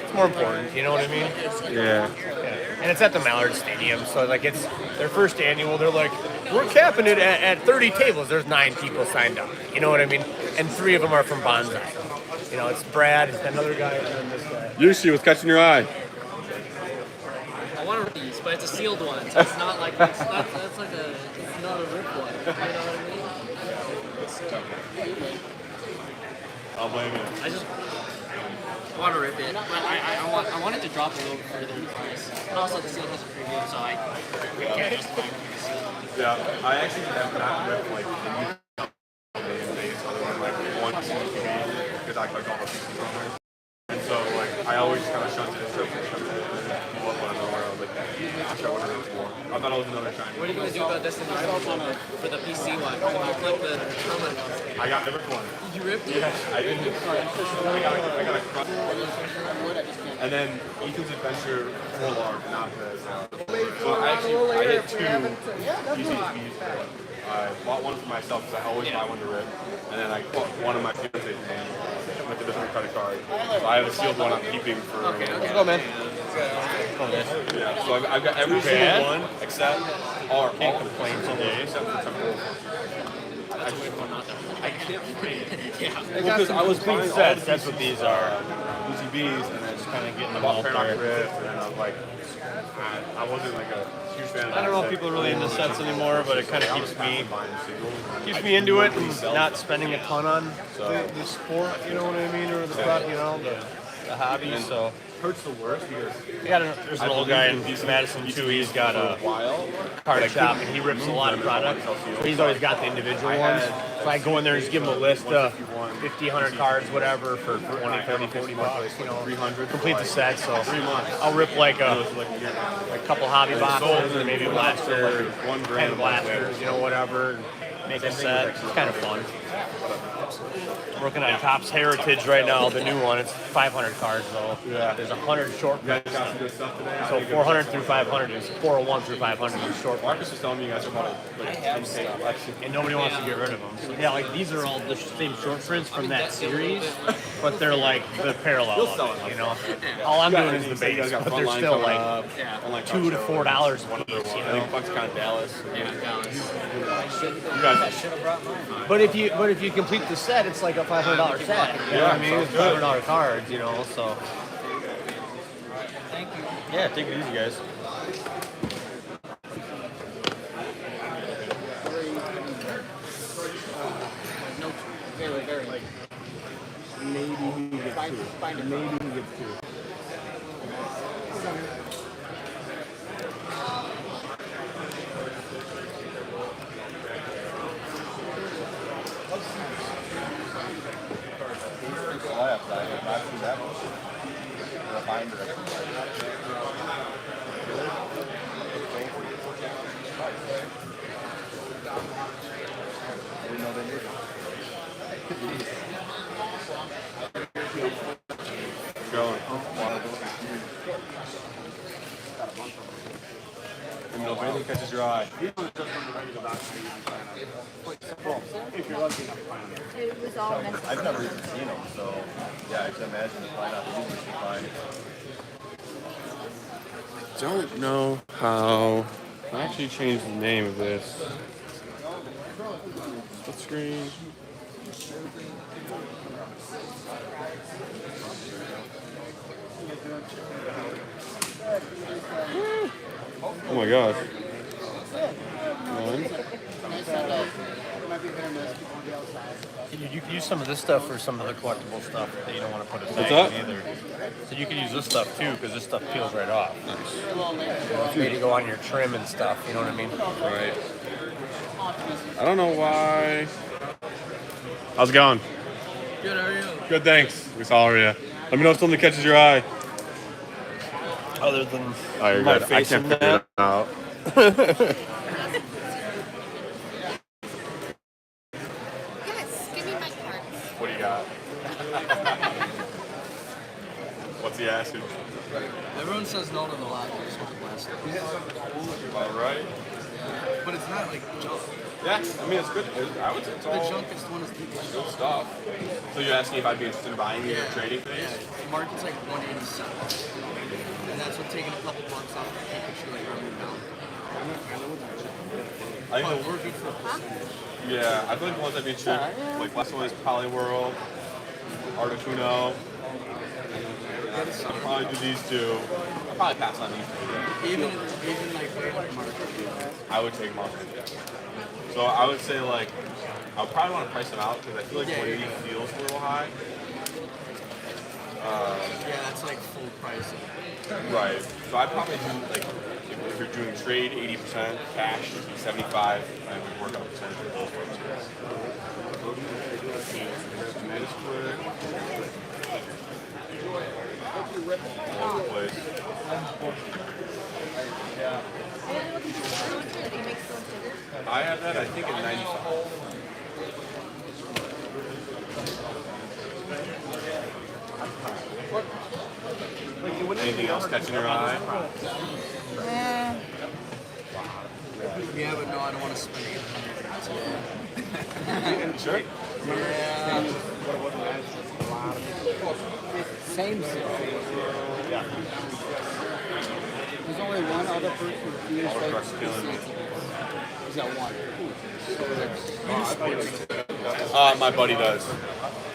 It's more important, you know what I mean? Yeah. And it's at the Mallard Stadium, so like it's their first annual. They're like, we're capping it at 30 tables. There's 9 people signed up. You know what I mean? And 3 of them are from Bonsai. You know, it's Brad, another guy, and then this guy. Yushi, what's catching your eye? I want to these, but it's a sealed one, so it's not like that's like it's not a rip one. You know what I mean? I'll blame you. I just want to rip it, but I want it to drop a little further in price. But also the seal has a premium, so I can't justify getting a sealed one. Yeah, I actually have not ripped like the new days other than like one because I like all the pieces on there. And so like I always kind of shunted it, and blew up on nowhere. I was like, I wish I would have ripped more. I thought it was another shiny. What are you gonna do about this in for the PC one? Can you clip the helmet? I got the ripped one. You ripped it? Yeah, I didn't. I got a crunch. And then Ethan's Adventure full art, not the So I hit 2 UCBs. I bought one for myself because I always buy one to rip. And then I put one of my fiance's name with a different credit card. So I have a sealed one I'm keeping for. Okay. Let's go, man. Yeah, so I've got every single one except all complaints today except for temporal. I can't frame it. Yeah. Because I was buying sets. That's what these are. UCBs and then Just kind of getting them bought out Paradox there. Rift, and then I was like, I wasn't like a huge fan of that. I don't know if people are really into sets anymore, but it kind of keeps me into it and not spending a ton on the sport. You know what I mean, or the product, you know, the hobby. So Hurts the worst because there's an old guy in Madison too. He's got a card shop and he rips a lot of products. So he's always got the individual ones. So I go in there and just give him a list of 50, 100 cards, whatever, for 20, 30, 50 bucks. You know, 300. Complete the set. So I'll rip like a couple hobby boxes and maybe a blaster, 10 blasters, you know, whatever. And make a set. It's kind of fun. Working on Topps Heritage right now, the new one. It's 500 cards though. Yeah. There's 100 short You guys prints. got some good stuff today. So 400 through 500 is 401 through 500 is short. Marcus was telling me you guys are about And nobody wants to get rid of them. So yeah, like these are all the same short prints from that series, but they're like the parallel of it, you know. All I'm doing is the base, but they're still like $2 to $4 a piece, you know. Buck's Dallas. Yeah, Dallas. You guys, But if you complete the set, it's like a $500 set. You know what I mean? It's $500 cards, you know. So Thank you. yeah, take it easy, guys. No, very, very. maybe he gets 2. Maybe he gets 2. Going. And if anything catches your eye. It was all messed up. I've never even seen them, so yeah, I can imagine it's probably not the easiest to find. Don't know how I actually changed the name of this. Split screen. Oh my gosh. One. You can use some of this stuff for some of the collectible stuff that you don't want to put a What's tag up? in either. So you can use this stuff too, because this stuff peels right off. Nice. Maybe to go on your trim and stuff. You know what I mean? Right. I don't know why. How's it going? Good, how are you? Good, thanks. We saw you. Let me know if something catches your eye. Other than Oh, you're my good. I face can't in figure it that. out. Yes, give me my cards. What do you got? What's he asking? Everyone says no to the last one. All right. But it's not like junk. Yeah, I mean it's good. I would say it's The all junkest one is the good stuff. So you're asking if I'd be interested in buying it or trading things? Yeah, the market's like 187. And that's what taking a couple bucks off the Pikachu like running down. I But think we're good for a percentage. yeah, I feel like the ones I'd be interested in, like less always Polyworld, Articuno. I'll probably do these two. I'll probably pass on these two. Even like way up the market. I would take them off. So I would say like, I would probably want to price them out because I feel like 180 feels a little high. Yeah, that's like full price. Right. So I'd probably do like, if you're doing trade, 80%, cash, 75, and we work on a percentage of those ones. All over the place. I have that, I think, at 95. Anything else catching your eye? Yeah, but no, I don't want to spend 800 today. Sure. Yeah. Same Yeah. There's only one other person who feels like Truck's killing me. he's got one. My buddy does.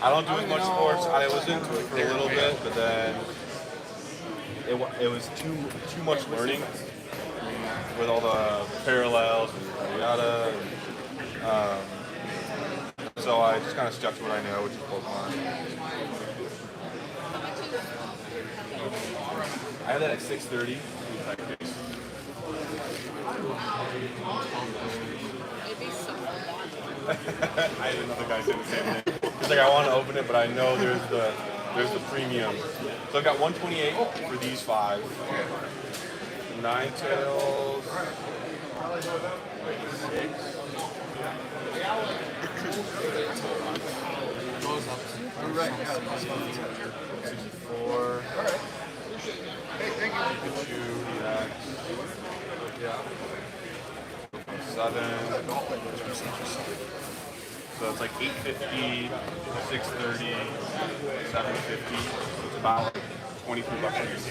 I don't do as much sports. I was into it for a little bit, but then it was too much learning with all the parallels and yada. So I just kind of stuck to what I know, which is Pokemon. I had that at 6:30. I had another guy say the same thing. He's like, I want to open it, but I know there's the premium. So I've got 128 for these 5. Ninetales. 6. Goes up. 64. Pikachu, yeah. 7. So it's like 850, 630, 750. So it's about 23 bucks a piece.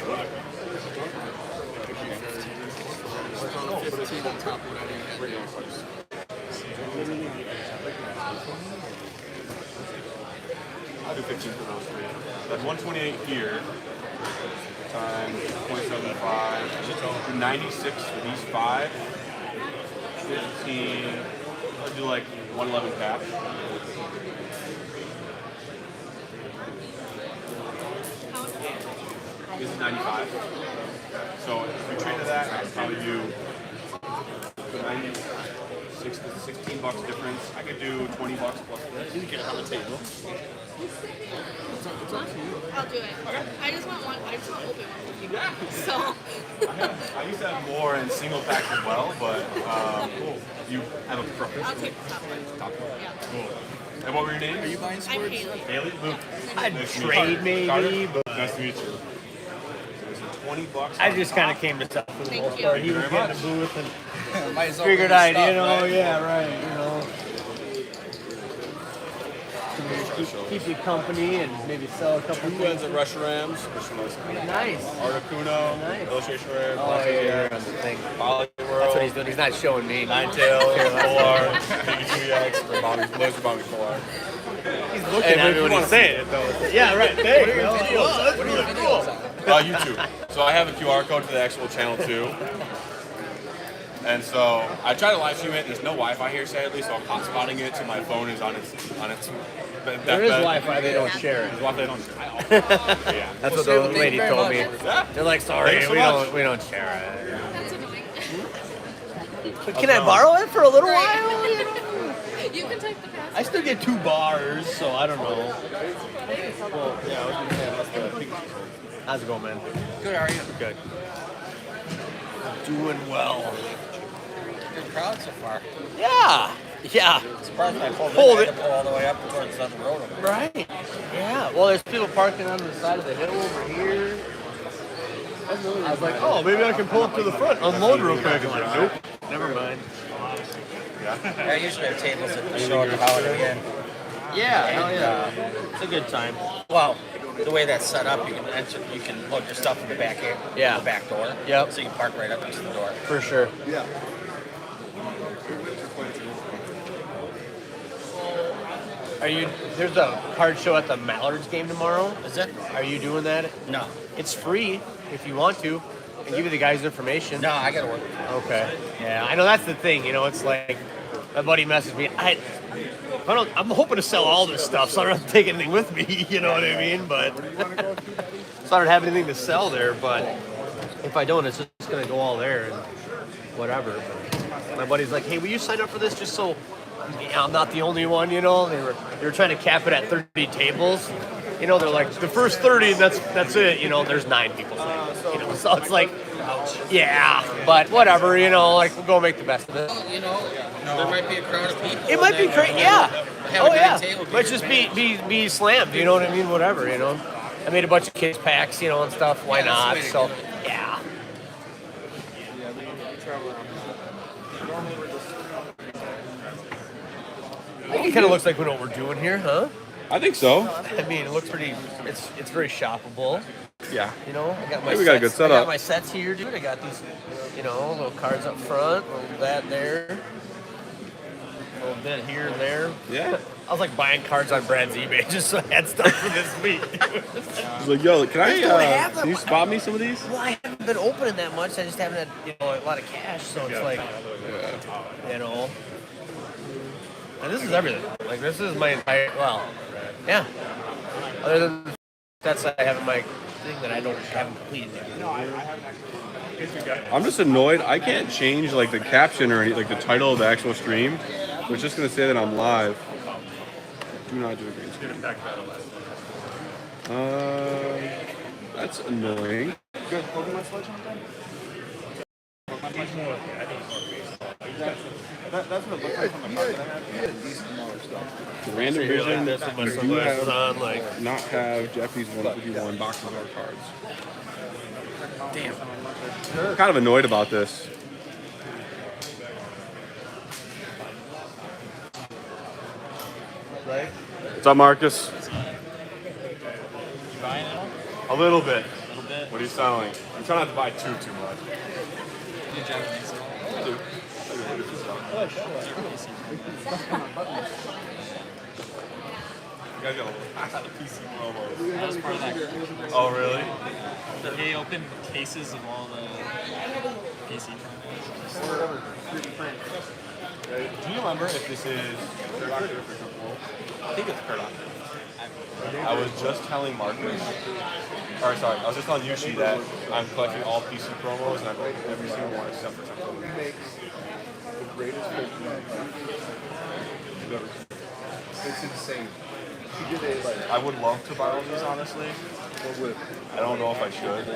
Throw 15 on top of whatever you had. I'll do 15 for those 3. That's 128 here. Times 0.75. Do 96 for these 5. 15. I'll do like 111 cash. This is 95. So if we traded that, I'd probably do 96, 16 bucks difference. I could do 20 bucks plus this. You can get it on the table. I'll do it. Okay. I just want open one. Yeah. So. I used to have more in single packs as well, but you have a preference. I'll take the top one. Top one. Yeah. Cool. And what were your names? Are you buying I'm sports? Haley. Haley? Luke. I'd Nice to meet trade you. maybe, Carter? but Nice to meet you. So 20 bucks. I just kind of came to stuff for the Thank most you. part. Thank He you was very getting much. the booth and Might as well figured bring I'd, stuff, you know, right? yeah, right, you know. Keep you company and maybe sell a couple Two things. ends at Rush Rams. Which one was Nice. Articuno, Nice. Illustration Rams, Oh, yeah, on the thing. Poly That's World, what he's doing. He's not showing me. Ninetales, Polar, Pikachu-EX, for Bombers, Blues, for Bombers Polar. He's looking at me when he's saying it, though. Yeah, right. Thanks. Oh, that's really cool. YouTube. So I have a QR code to the actual channel too. And so I try to live stream it. There's no Wi-Fi here, sadly, so I'm hotspotting it to my phone is on its. There is Wi-Fi. They don't share it. Wi-Fi. They don't share. Yeah. That's what the Thank you lady very told much. me. Yeah. They're like, sorry, Thanks so we much. don't share That's annoying. it. But can I borrow it for a little while? You can type the password. I still get 2 bars, so I don't know. Well, yeah, I was gonna say that's the Pikachu. How's it going, man? Good, how are you? Good. Doing well. Good crowd so far. Yeah. Yeah. Surprised I pulled Hold in. I it. had to pull all the way up towards the road over there. Right. Yeah. Well, there's people parking on the side of the hill over here. I was like, oh, maybe I can pull up to the front, unload real quick. I'm like, nope. Never mind. Yeah. I usually have tables that show at the Holiday Inn. Yeah, hell And, yeah. It's a good time. Well, the way that's set up, you can load your stuff in the back here, Yeah. the back door. Yep. So you can park right up next to the door. For sure. Yeah. There's a card show at the Mallards game tomorrow. Is it? Are you doing that? No. It's free if you want to. And give you the guys' information. No, I gotta work. Okay. Yeah, I know that's the thing. You know, it's like my buddy messaged me. I'm hoping to sell all this stuff, so I don't have to take anything with me. You know what I mean? But so I don't have anything to sell there. But if I don't, it's just gonna go all there and whatever. But my buddy's like, "Hey, will you sign up for this just so I'm not the only one?" You know, they were trying to cap it at 30 tables. You know, they're like the first 30, and that's it. You know, there's 9 people. You know, so it's like, yeah, but whatever. You know, like we'll go make the best of it. You know, there might be a crowd of people. It might be great, yeah. Have a Oh great yeah. table, Might just be slammed. You know what I mean? Whatever. You know. I made a bunch of kids packs, you know, and stuff. Why Yeah, that's the not? way to So do it. yeah. I think it kind of looks like we know what we're doing here, huh? I think so. I mean, it looks pretty. It's very shoppable. Yeah. You know, I got my. Hey, we got a good I setup. got my sets here, dude. I got these, you know, little cards up front, a little that there, a little bit here and there. Yeah. I was like buying cards on Brad's eBay just so I had stuff for this week. He's like, yo, can don't have can you them. spot me some of these? Well, I haven't been opening that much. I just haven't had, you know, a lot of cash, so it's like, you know. And this is everything. Like this is my entire. Well, yeah. Other than that's I have in my thing that I haven't completed yet. I'm just annoyed. I can't change like the caption or any, like the title of the actual stream. So it's just gonna say that I'm live. Do not do a green screen. That's annoying. That's what it looks like from the card that I have. You had a decent amount of stuff. Random Here, vision. like this with my You do sunglasses have on, like not have Jeffy's 151 boxes or cards. Damn. I'm kind of annoyed about this. right. What's up, Marcus? You buying it? A little bit. A little bit. What are you selling? I'm trying not to buy too much. You Japanese? I do. You guys got a lot of PC promos. That was part of that. Oh, really? They opened cases of all the PC promos. Do you remember if this is I think it's Paradox. I was just telling Marcus, or sorry, I was just telling Yushi that I'm collecting all PC promos and I've opened every single one except for something. The greatest It's insane. She did a like I would love to buy all these, honestly. what with I don't know if I should.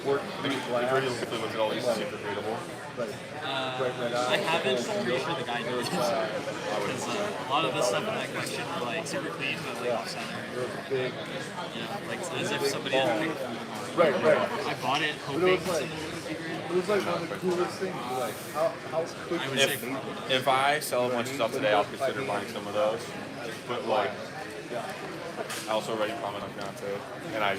work The video simply looks at all these super readable. like I haven't. I'm pretty sure the guy did. Because a lot of the stuff in that collection are like super clean, but like off center. big. Yeah, like as if somebody had picked them. Right. I bought it But hoping it was like somebody would figure it. it was like one of the coolest things. Like how quick I would you say made it. If I sell a bunch of stuff today, I'll consider buying some of those. But like, I also already promised my fiance, and I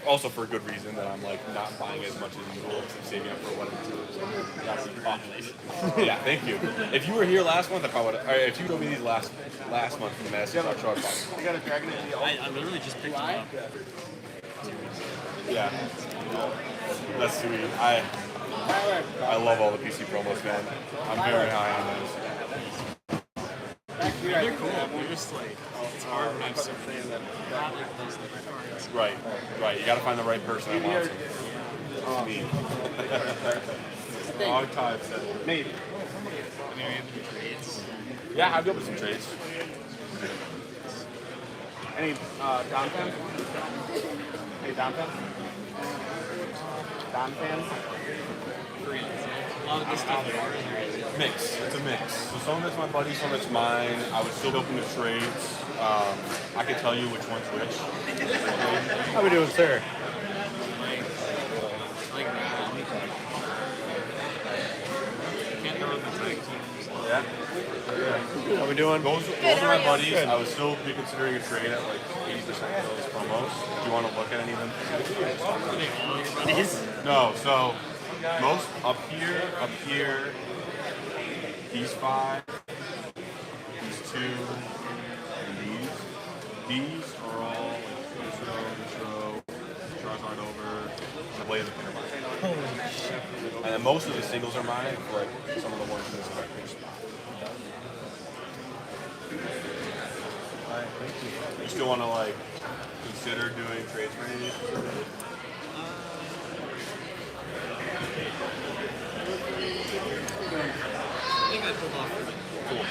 also for a good reason that I'm like not buying as much as usual. I'm saving up for what I'm doing. Yeah, thank you. If you were here last month, I probably would. Or if you told me these last month from the Madison Truck Show, You got a dragon in the I literally just picked them up. yeah, that's sweet. I love all the PC promos, man. I'm very high on those. They're cool. They're just like it's hard when I have something that not like those like cards. Right. You got to find the right person that wants them. It's me. Long time said maybe. I mean, we have to do trades. Yeah, I'd be open to some trades. Any Don fans? Any Don fans? Don fans? A lot of this stuff is already Mix. It's a mix. So some of it's my buddy, some of it's mine. I would still be open to trades. I could tell you which one's which. How we doing, sir? like How we doing? Those are my buddies. I would still be considering a trade at like 80% of those promos. Do you want to look at any of them? No, so most up here, these 5, these 2, and these. These are all like this row, Charizard over, the Blade of the Pintermine. And then most of the singles are mine for like some of the ones in this spot. Alright, thank you. You still want to like consider doing trades for any of these? Cool.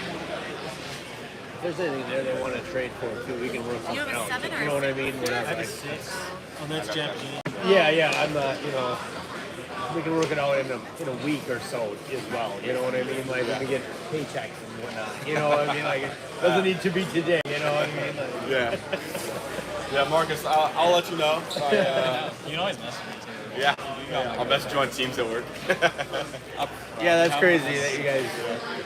If there's anything there they want to trade for too, we can work something You have a out. 7 or You know what I mean? Whatever. I have a 6. Oh, that's Jack G. Yeah, I'm not, we can work it out in a week or so as well. You know what I mean? Like when we get paychecks and whatnot. You know what I mean? Like it doesn't need to be today. You know what I mean? Like, Yeah. Yeah, Marcus, I'll let you know. You always mess with me too. Yeah. I'll message you on Teams at work. yeah, that's crazy that you guys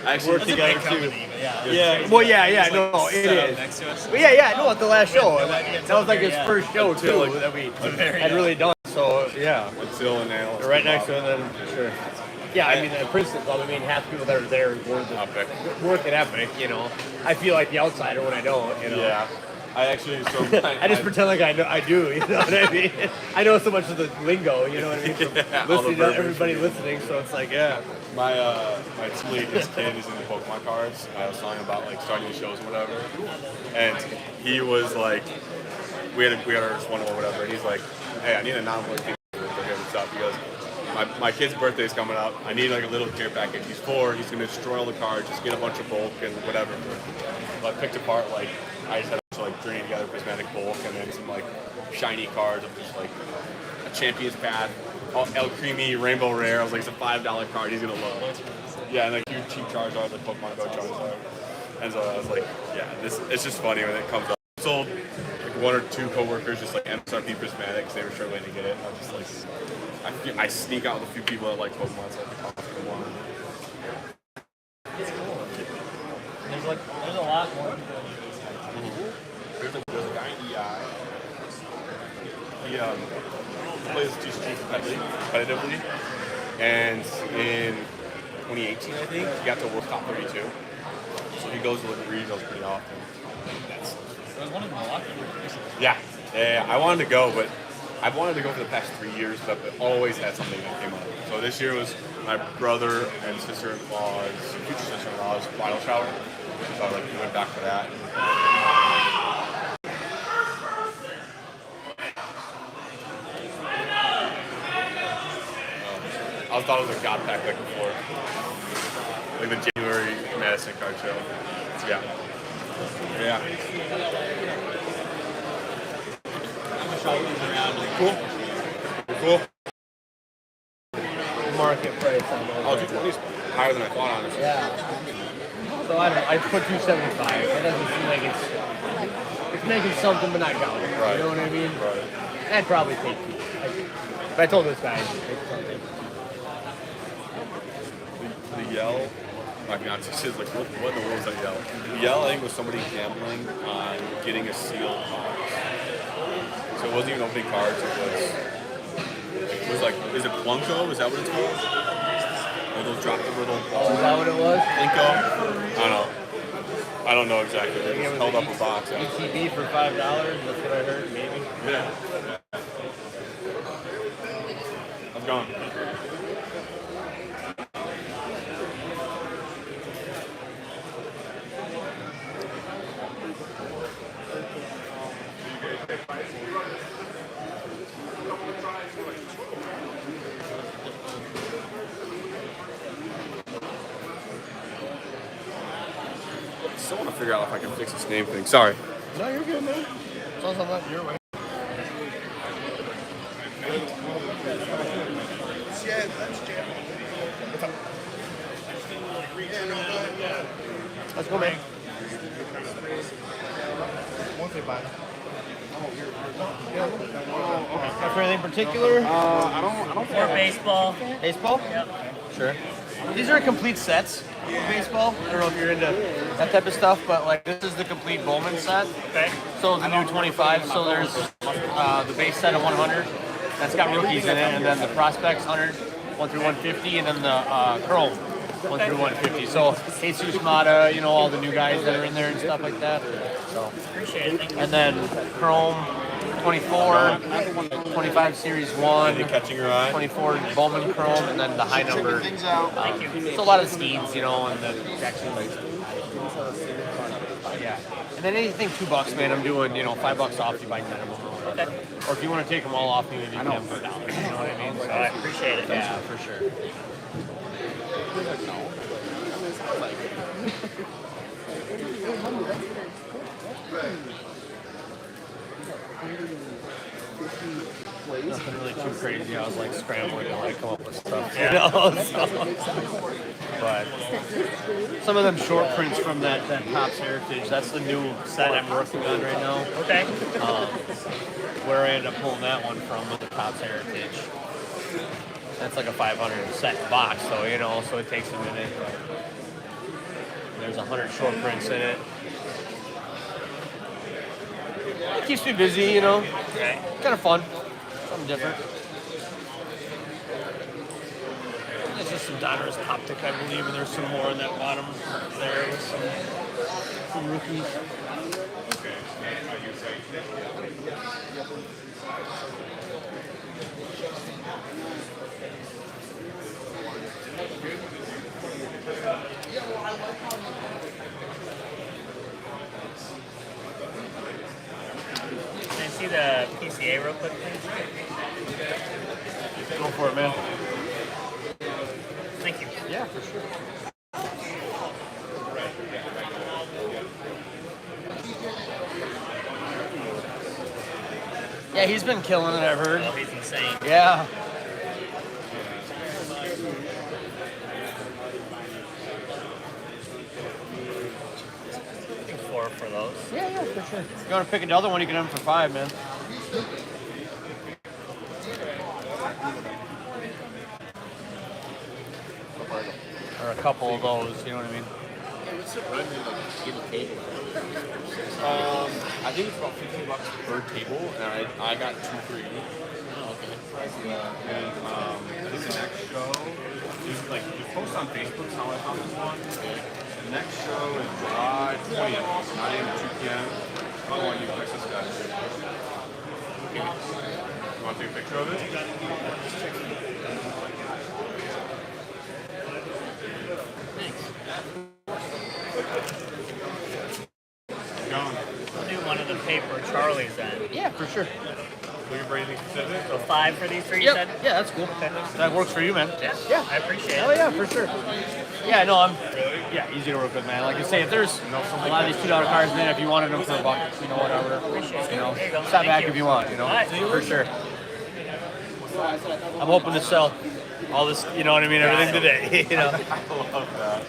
Actually, work together too. Yeah. Yeah. Well, yeah. No, it is. Next to us. But yeah. No, at the last show, that was like his first show too that we had really done. So yeah, Until and now. right next to it, then sure. Yeah, I mean, at Princeton Club, I mean, half the people that are there work at Epic. I feel like the outsider when I don't. Yeah. I actually, so I just pretend like I do, you know what I mean? I know so much of the lingo, you know what I mean? From all the listening to everybody listening, so it's like, yeah. my team lead, his kid is into Pokemon cards. I was telling him about like starting the shows or whatever, and he was like, we had our just one or whatever, and he's like, hey, I need a non-voice thing for him and stuff. He goes, my kid's birthday's coming up. I need like a little care package. He's 4. He's gonna destroy all the cards. Just get a bunch of bulk and whatever. So I picked apart like I just had to like string together prismatic bulk and then some like shiny cards of just like a Champions Pad, El Creamy Rainbow Rare. I was like, it's a $5 card. He's gonna love. Yeah, and like huge cheap Charizard, like Pokemon Go Charizard. And so I was like, yeah, it's just funny when it comes up. I sold like 1 or 2 coworkers just like MSRP prismatics. They were struggling to get it. I was just like, I sneak out with a few people that like Pokemon, so I can talk to them. There's a lot more. There's a guy in EI. He plays TCG competitively, and in 2018, I think, he got to World Top 32. So he goes to the regionals pretty often. There's one in Milwaukee. Yeah, I wanted to go, but I've wanted to go for the past 3 years, but I've always had something that came up. So this year was my brother and sister-in-law's, future sister-in-law's bridal shower. So I we went back for that. I thought it was a God Pack like before. Like the January Madison card show. Yeah. Yeah. Cool. Cool. Market price on those. Oh, 220 is higher than I thought, honestly. Yeah. So I put 275. That doesn't seem like it's making something but not going. Right. You know what I mean? Right. I'd probably take 2. If I told this guy, I'd take something. The yell, my fiance says, like, what in the world is that yell? The yell, I think, was somebody gambling on getting a sealed box. So it wasn't even opening cards, it was like, is it Plunko? Is that what it's called? Or those drop the little balls? Is that what it was? Plinko? I don't know. I don't know exactly. They just held up a box. Yeah. ETB for $5, that's what I heard, maybe. Yeah. How's it going? I still want to figure out if I can fix this name thing. Sorry. No, you're good, man. As long as I'm not your way. Let's go, man. For anything particular? I don't Or baseball. Baseball? Yep. Sure. These are complete sets of baseball. I don't know if you're into that type of stuff, but like this is the complete Bowman set. Okay. So the new 25. So there's the base set of 100. That's got rookies in it, and then the prospects 100, 1 through 150, and then the Chrome 1 through 150. So Jesus Mata, you know, all the new guys that are in there and stuff like that. So Appreciate it. Thank you. and then Chrome 24, 25 Series 1, Catching your eye. 24 Bowman Chrome, and then the high number. So a lot of Steeds, you know, and the Jackson. Yeah. And then anything $2, man, I'm doing, you know, $5 off if you buy 10 of them. Okay. Or if you want to take them all off, maybe you can have them for $1. You know what I mean? So, I appreciate it. yeah, for sure. Nothing really too crazy. I was like scrambling to like come up with stuff, you know. So. But some of them short prints from that Topps Heritage. That's the new set I'm working on right now. Okay. Where I ended up pulling that one from with the Topps Heritage. That's like a 500 set box, so you know, so it takes a minute. But there's 100 short prints in it. It keeps me busy, you know. Okay. Kind of fun. Something different. There's just some Donruss Optic, I believe, and there's some more in that bottom there with some rookies. Can I see the PCA real quick, please? Go for it, man. Thank you. Yeah, for sure. Yeah, he's been killing it, I've heard. Oh, he's insane. Yeah. I think 4 for those. Yeah, for sure. If you want to pick another one, you can have them for $5, man. Or a couple of those, you know what I mean? I think it's about $15 per table, and I got 2 for you. And I think the next show is like you post on Facebook how I found this one. The next show is July 20th, 9 a.m. to 2 p.m. I want you to fix this guy. You want to take a picture of it? I'll do one of the paper Charlie's then. Yeah, for sure. Looking for anything specific? So 5 for these 3 you Yep. said? Yeah, that's cool. That works for you, man. Yeah. I appreciate Oh it. yeah, for sure. Yeah, no, easy to work with, man. Like I say, if there's a lot of these $2 cards, man, if you wanted them for $1, you know, whatever. Appreciate it. You know, There you go. stop Thank back you. if you want, you know, All right. for sure. I'm hoping to sell all this, you know what I mean, everything today, you know. I love that.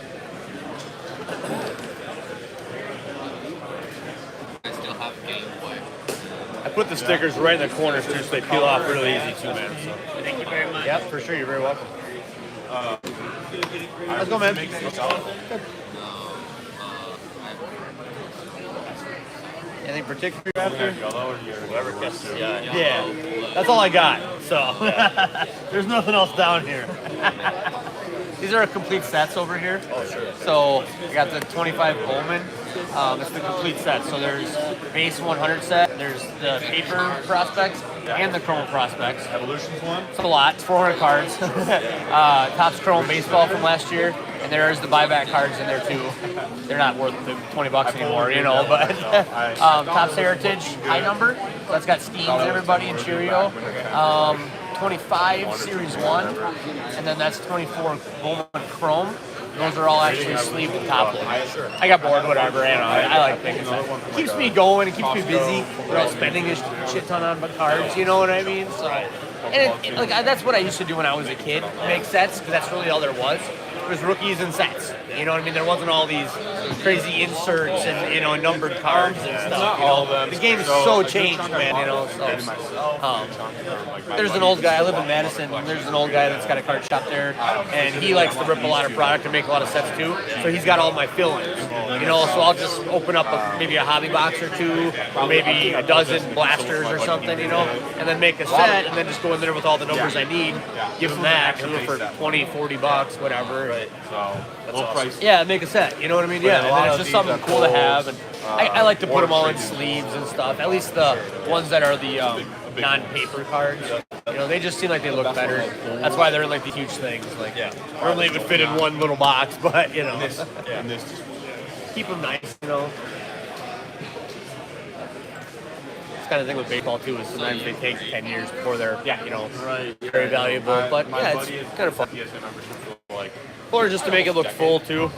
I put the stickers right in the corners too, so they peel off really easy too, man. So. Thank you very much. Yep, for sure. You're very welcome. Let's go, man. Anything particular after? Whoever gets to. Yeah, that's all I got. So there's nothing else down here. These are complete sets over here. Oh, sure. So I got the 25 Bowman. It's the complete set. So there's base 100 set. There's the paper prospects and the chrome prospects. Evolutions one? It's a lot. It's 400 cards. Topps Chrome baseball from last year, and there's the buyback cards in there too. They're not worth the $20 anymore, you know. But Topps Heritage high number. So that's got Steens and everybody and Cheerio. 25 Series 1, and then that's 24 Bowman Chrome. Those are all actually sleeved and top-loaded. I got bored, whatever, you know, I like things. It keeps me going, it keeps me busy without spending a shit ton on cards, you know what I mean? So, and that's what I used to do when I was a kid, make sets, because that's really all there was. It was rookies and sets. You know what I mean? There wasn't all these crazy inserts and numbered cards and stuff. Not you know? all of them. The game's so changed, man. There's an old guy. I live in Madison. And there's an old guy that's got a card shop there, and he likes to rip a lot of product and make a lot of sets too. So he's got all my fill-ins. So I'll just open up maybe a hobby box or two, or maybe a dozen blasters or something, and then make a set, and then just go in there with all the numbers I need, give them that, for 20, 40 bucks, whatever. Right. So low price. Yeah, make a set. You know what I mean? Yeah, and then it's just something cool to have. And I like to put them all in sleeves and stuff. At least the ones that are the non-paper cards. They just seem like they look better. That's why they're in like the huge things. Like, normally it would fit in one little box, but And this keep them nice. This kind of thing with baseball too is sometimes they take 10 years before they're very valuable. But yeah, it's kind of fun. Or just to make it look full too.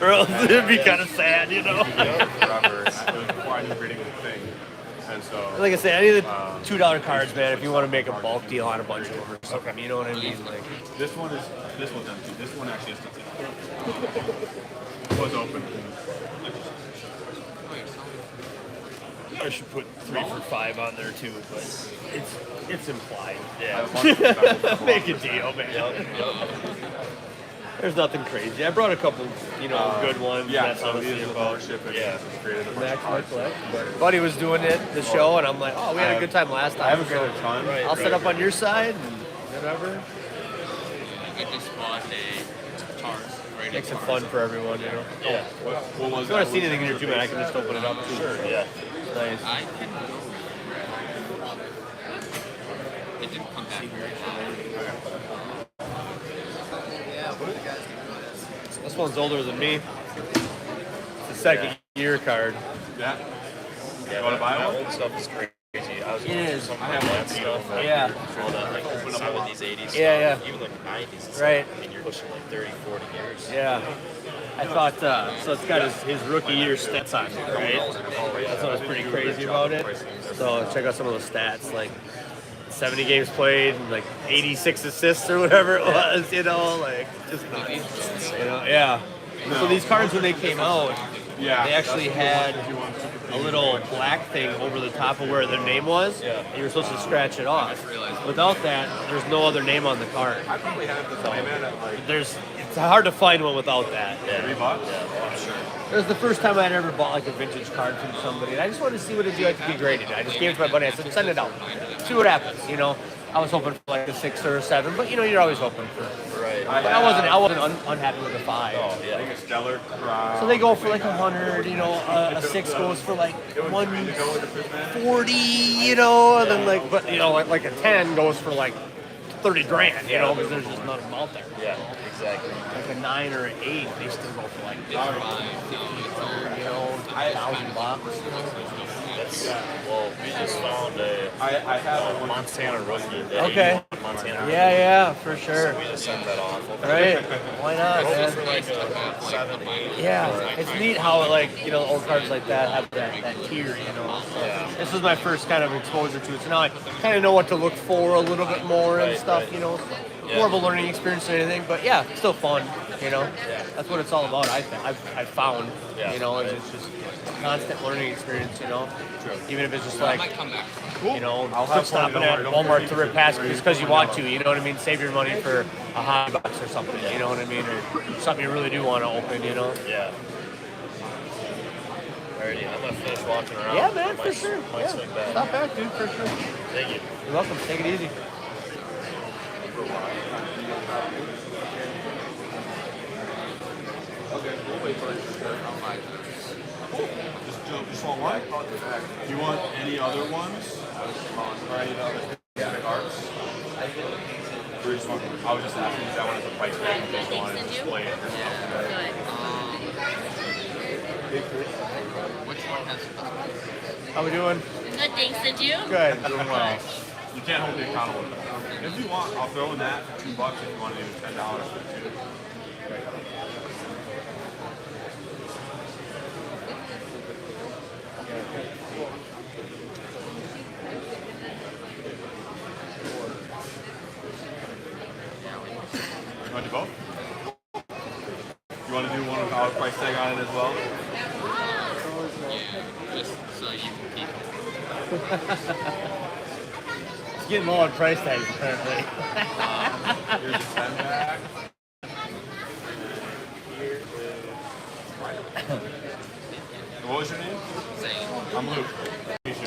Or else it'd be kind of sad, forever. It was before I knew grading was a thing. And so, Like I said, any of the $2 cards, man, if you want to make a bulk deal on a bunch of them or something, you know what I mean? Like, this one's empty. This one actually is empty. It was open. I should put 3 for $5 on there too, but it's implied. Yeah. Make a deal, man. There's nothing crazy. I brought a couple, good ones. Yeah, That's so honestly he is a about. membership and he's created a bunch of Max cards. Collect. Buddy was doing the show, and I'm like, oh, we had a good time last time. I haven't got a ton. I'll set up on your side and whatever. I just bought a Taurus. Makes it fun for everyone, Yeah. What was If you want to see anything in your too, man, I can just open it up too. Sure, Yeah. Nice. I can go. It didn't come back very This one's older than me. It's the second year card. Yeah. You want to buy one? Old stuff is crazy. I was It is. some of that stuff. Yeah. All that like 70s, 80s stuff. Yeah. Even like 90s. It's Right. Like, and you're pushing like 30, 40 years. Yeah. I thought, so it's got his rookie year stats on it, right? That's what was pretty crazy about it. So check out some of those stats, like 70 games played, and like 86 assists or whatever it was, like just nuts. Yeah. So these cards, when they came out, Yeah. they actually had a little black thing over the top of where their name was. And you were supposed to scratch it off. Without that, there's no other name on the card. I probably have this playmat at like It's hard to find one without that. $3. It was the first time I'd ever bought like a vintage card from somebody, and I just wanted to see what it'd be like to be graded. I just gave it to my buddy. I said, send it out, see what happens. I was hoping for like a 6 or a 7, but you're always hoping for. Right. But I wasn't unhappy with a 5. Oh, yeah. Like a stellar crowd. So they go for like 100. A 6 goes for like 140. And then like a 10 goes for like 30 grand. Because there's just not enough out there. Yeah, exactly. Like a 9 or an 8, they still go for like 15, 1,000 bucks. That's, well, we just found a I have one. Montana rookie. The Okay. 81 Montana Yeah, for sure. We just sent that off. Right? Why not, man? For like a 70. Yeah, it's neat how old cards like that have that tier, So this was my first kind of exposure to it, so now I kind of know what to look for a little bit more and stuff, More of a learning experience than anything, but yeah, it's still fun, That's what it's all about. I've found, it's just a constant learning experience, Even if it's just like, quit stopping at Walmart to rip past just because you want to, you know what I mean? Save your money for a hobby box or something, you know what I mean? Or something you really do want to open, Yeah. Alrighty, I'm gonna finish walking around. Yeah, man, for sure. Might Yeah. swing back. Stop back, dude, for sure. Thank you. You're welcome. Take it easy. Just want one? Do you want any other ones? Or any other specific arts? Or just want, I was just asking because that one has a price tag in case you want to display it or something. Which one has How we doing? Good, thanks. Did you? Good. Doing well. You can't hold me accountable. If you want, I'll throw in that for $2 if you want to do $10 for it too. You want to do both? price tag on it as well? Yeah, just so you can keep. It's getting low on price tags apparently. Here's a 10 pack. Here is what was your name? Zane. I'm Luke. Nice to meet you.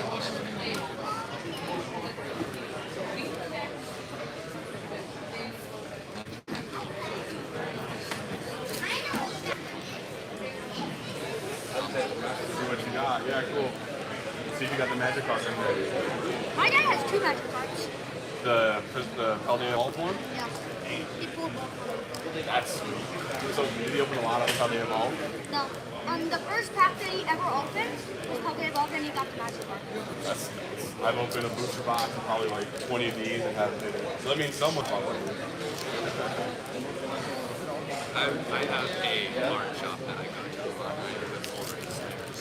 See what you got. Yeah, cool. See if you got the magic card in there. My dad has two magic cards. The Paldea Vault one? Yeah. He pulled both. That's sweet. So did he open a lot of Paldea Vault? No. On the first pack that he ever opened was probably about then he got the magic card. That's nuts. I've opened a booster box and probably like 20 of these and haven't hit it. So that means someone's probably hit it. I have a card shop that I go to a lot with full rate stickers.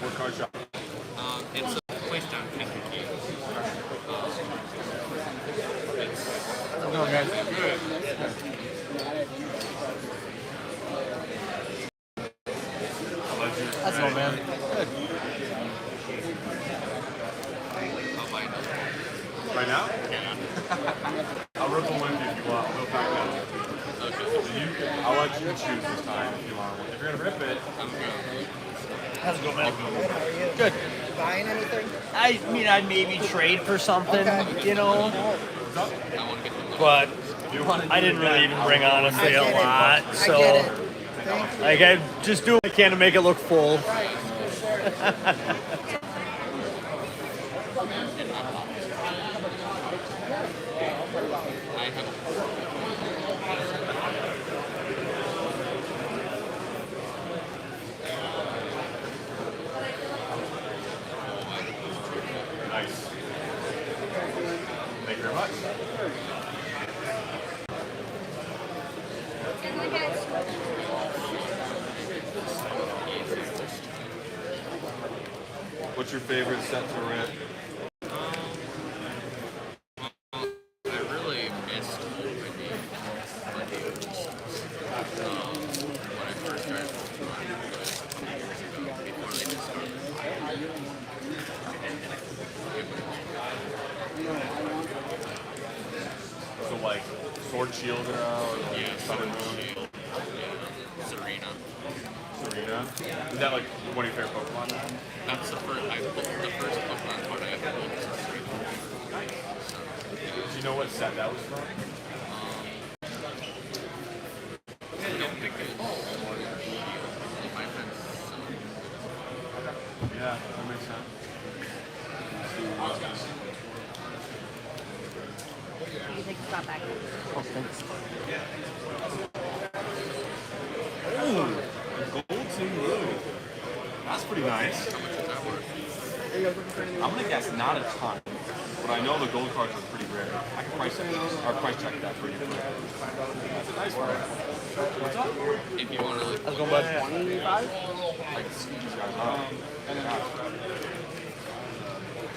What card shop? It's a place down in Kentucky. That's all, man. I'll buy another. Right now? Yeah. I'll rip one with you if you want. We'll pack that. Okay. I'll let you choose this time if you want one. If you're gonna rip it, I'm good. How's it going, man? Good. Buying anything? I mean, I'd maybe trade for something, you know, I want to get the but I didn't really even bring honestly a lot, so I get it. Thank you. like I just do what I can to make it look full. I have nice. Thank you very much. And my dad's What's your favorite set to rip? I really missed opening Lagoons when I first started running years ago before they just started. So like Sword Shield era or like Yeah, Sun and Sword Moon? Shield, yeah, Serena. Serena? Is that like one of your favorite Pokemon? That's the first. The first Pokemon card I ever pulled was a Serena. Do you know what set that was from? I don't think it was Sword or Shield. It might have been Sun. Yeah, that makes sense. you think it's got back. Gold Team Blue. That's pretty nice. How much is that worth? I'm gonna guess not a ton, but I know the gold cards are pretty rare. I can price check that for you. That's a nice one. What's up? If you want to like. How's it going, bud? I can see these guys.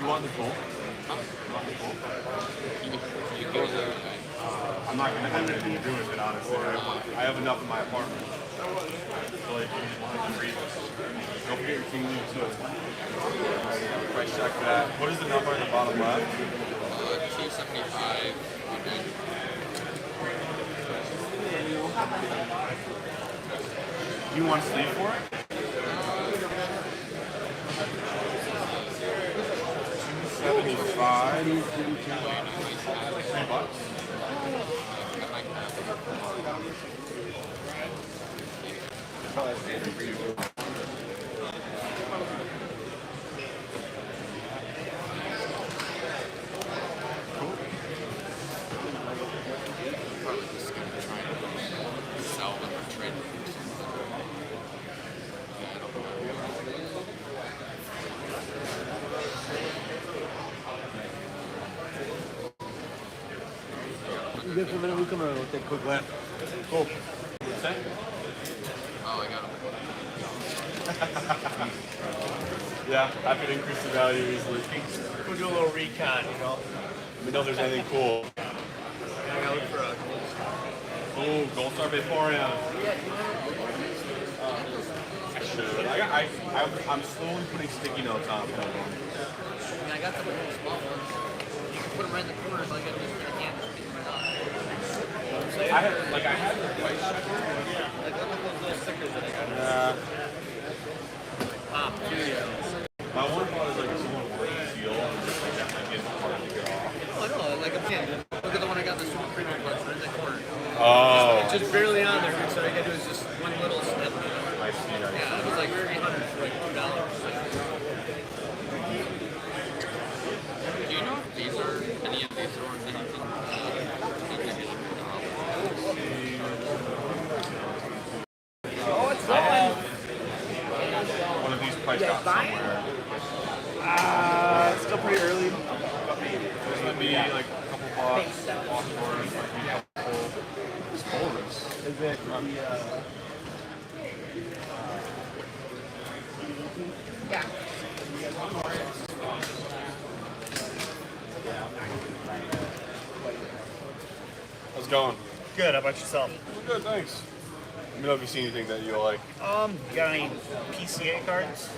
You want the gold? You want the gold? You go there. I'm not gonna have anything to do with it, honestly. I have enough in my apartment. So like, you read this. Don't forget your King League too. Price check that. What is the number at the bottom left? 275. Okay. You want sleeve for it? 275. $3. Probably just gonna try to sell them or trade them for something. Yeah, I don't know. You good for a minute? We come around. We'll take a quick lap. Cool. Oh, I got them. Yeah, I could increase the value easily. We'll do a little recon, you know. Let me know if there's anything cool. I gotta look for a Oh, Gold Star Vaporeon. should. I'm slowly putting sticky notes on them. I mean, I got the little small ones. You can put them right in the corner, so I got this pretty candy. I had the price checker. Like, look at those little stickers that I got. Pop, my one thought is like if someone were to steal, I would just like that might be hard to get off. Oh, no, like I'm saying, look at the one I got in the super premium clutch, right in the corner. Oh. It's just barely on there, dude, so all I gotta do is just one little snip. I see. Yeah, it was like 300 for like $2. Do you know if these are any of these or anything? One of these priced out somewhere. It's still pretty early. There's gonna be like a couple bucks. Offboard, might be a couple. It's bonus. Is it How's it going? good? How about yourself? Good, thanks. Let me know if you see anything that you like. You got any PCA cards?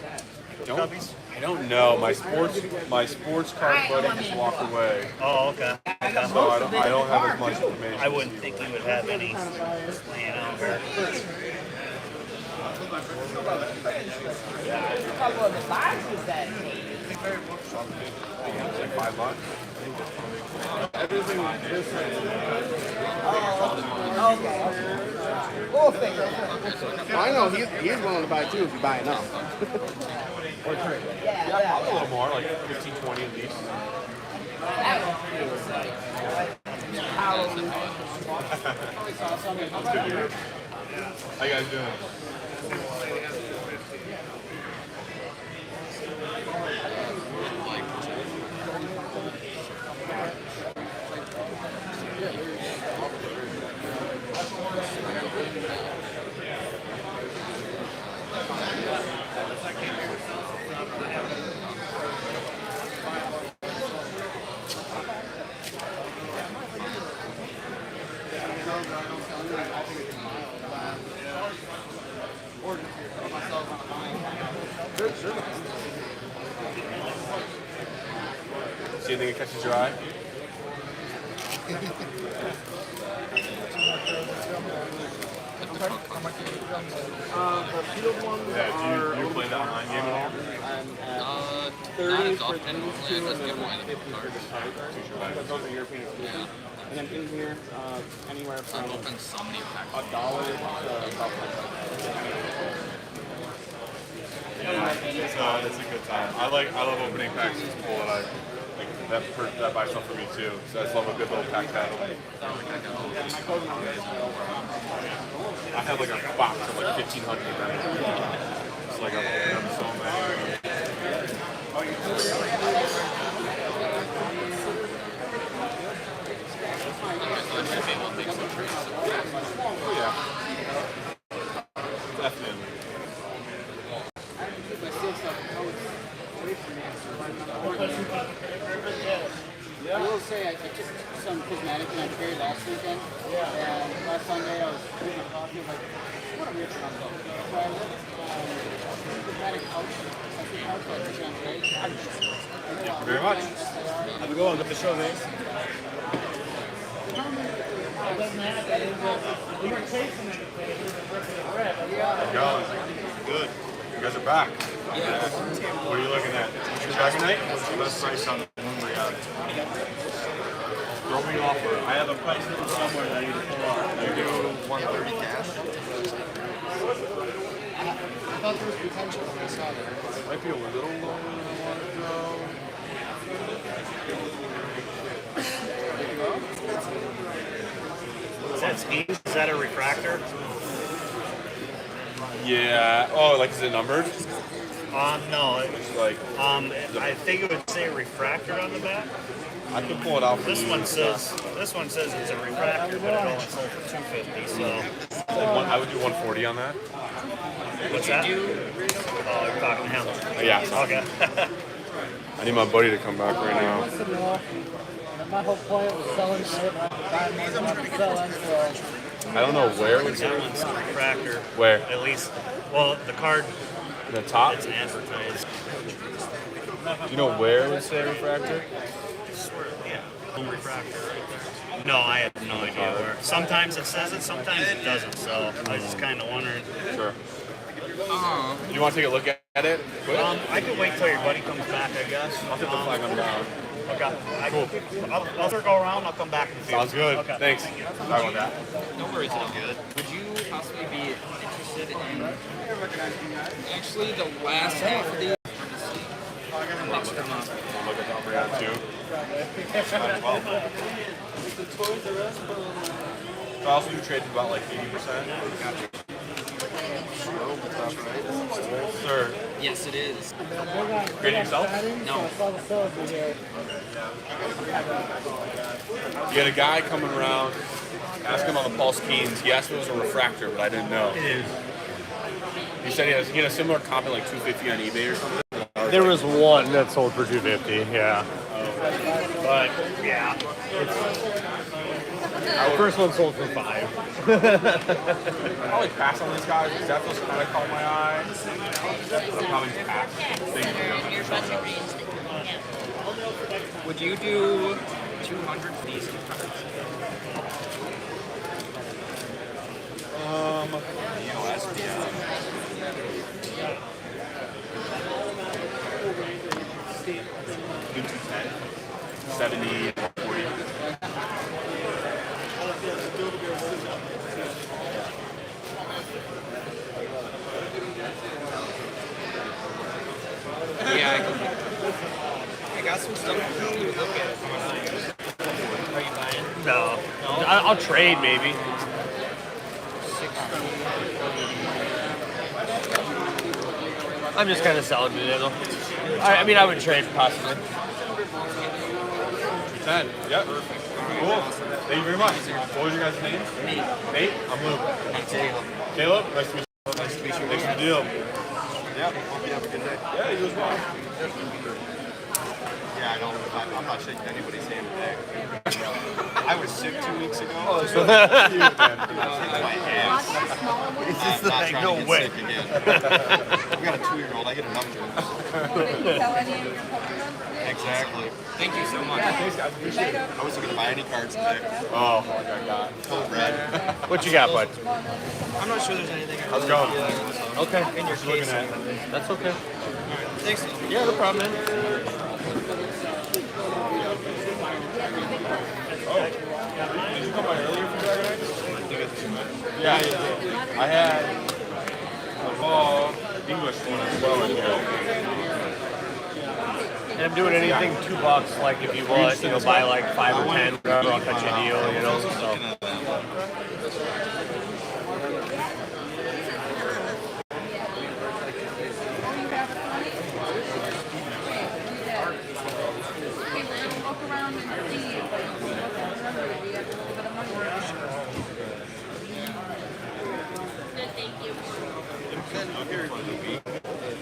Cubbies? I don't know. My sports card buddy just walked away. Oh, okay. So I don't have as much information. I wouldn't think you would have any laying out here. It's like $5. I know he's willing to buy too if you buy enough. Yeah, a little more, like 15, 20 at least. How you guys doing? See anything that catches your eye? Yeah, do you play the online game at all? Not as often. Yeah, it doesn't give away the cards. Those are European exclusives. Yeah. And then in here, anywhere from I've opened so many packs. $1 to about It's a good time. I love opening packs with people that buy stuff for me too. So I just love a good little pack battle. I have like a box of like 1,500 of them. It's like I've opened them so many. Yeah. Definitely. I will say I took some cosmetic and I carried last weekend. And last Sunday I was drinking coffee. I was like, what a weird combo. So I went cosmetic couch. I think couch like this on today. Thank you very much. Have a good one. Good to show, guys. Good. You guys are back. Yeah. What are you looking at? Dragon Knight? What's the best price on the one we got? Throw me an offer. I have a price somewhere that I need to pull off. You do 130 cash? I thought there was potential when I saw that. Might be a little lower than I wanted to go. Is that a refractor? Yeah. Oh, like is it numbered? No. It's like I think it would say refractor on the back. I can pull it out for This you. one says it's a refractor, but it only sold for $250. So I would do 140 on that. what's that? Oh, you're talking to him. Yeah. Okay. I need my buddy to come back right now. My whole point was selling shit, buying more than I'm selling, so I don't know where it would say. That one's refractor. Where? At least, well, the card, The top? it's advertised. You know where it would say refractor? Yeah, home refractor right there. No, I have no idea where. Sometimes it says it, sometimes it doesn't. So I was just kind of wondering. Sure. You want to take a look at it? Quick? I could wait till your buddy comes back, I guess. I'll take the flag on down. Okay. Cool. I'll go around. I'll come back. And see. Sounds good. Okay. Thanks. Sorry about that. No worries, all good. Would you possibly be interested in actually the last half of the Look at the upper end too. Might as well. So I also do trade to about like 80%. Sir, Yes, it is. grading yourself? No. You had a guy coming around, asking him on the Pulse Keens. He asked if it was a refractor, but I didn't know. It is. He said he had a similar comp at like 250 on eBay or something. There was one that sold for $250. Yeah. But yeah, the first one sold for $5. I'll probably pass on these guys. Zephyrs kind of caught my eye. I'll probably just pass. Would you do 200 for these two cards? Do 210. 70, 40. Yeah, I got some stuff to look at. Are you buying? No. I'll trade maybe. I'm just kind of selling it. I mean, I would trade possibly. 10. Yep. Cool. Thank you very much. What was your guys' name? Nate. I'm Luke. Caleb. Nice to meet you. Nice to meet you. Thanks for the deal. Yeah, hope you have a good day. Yeah, you as well. Yeah, I know. I'm not shaking anybody's hand today. I was sick 2 weeks ago. Oh, so cute, man. My ass. It's just I'm not like, trying no to get way. sick again. I've got a 2-year-old. I get enough germs. Exactly. Thank you so much. Thanks, guys. Appreciate it. I wasn't going to buy any cards today. Oh, I got Full red. What you got, bud? I'm not sure there's anything. How's it going? Okay. In your Just looking case. at. That's okay. Thanks. Yeah, no problem, man. Did you come by earlier for Dragon Knights? Yeah, I had a ball English one as well in here. And I'm doing anything $2, like if you want, buy like 5 or 10, whatever, I'll cut you a deal, so.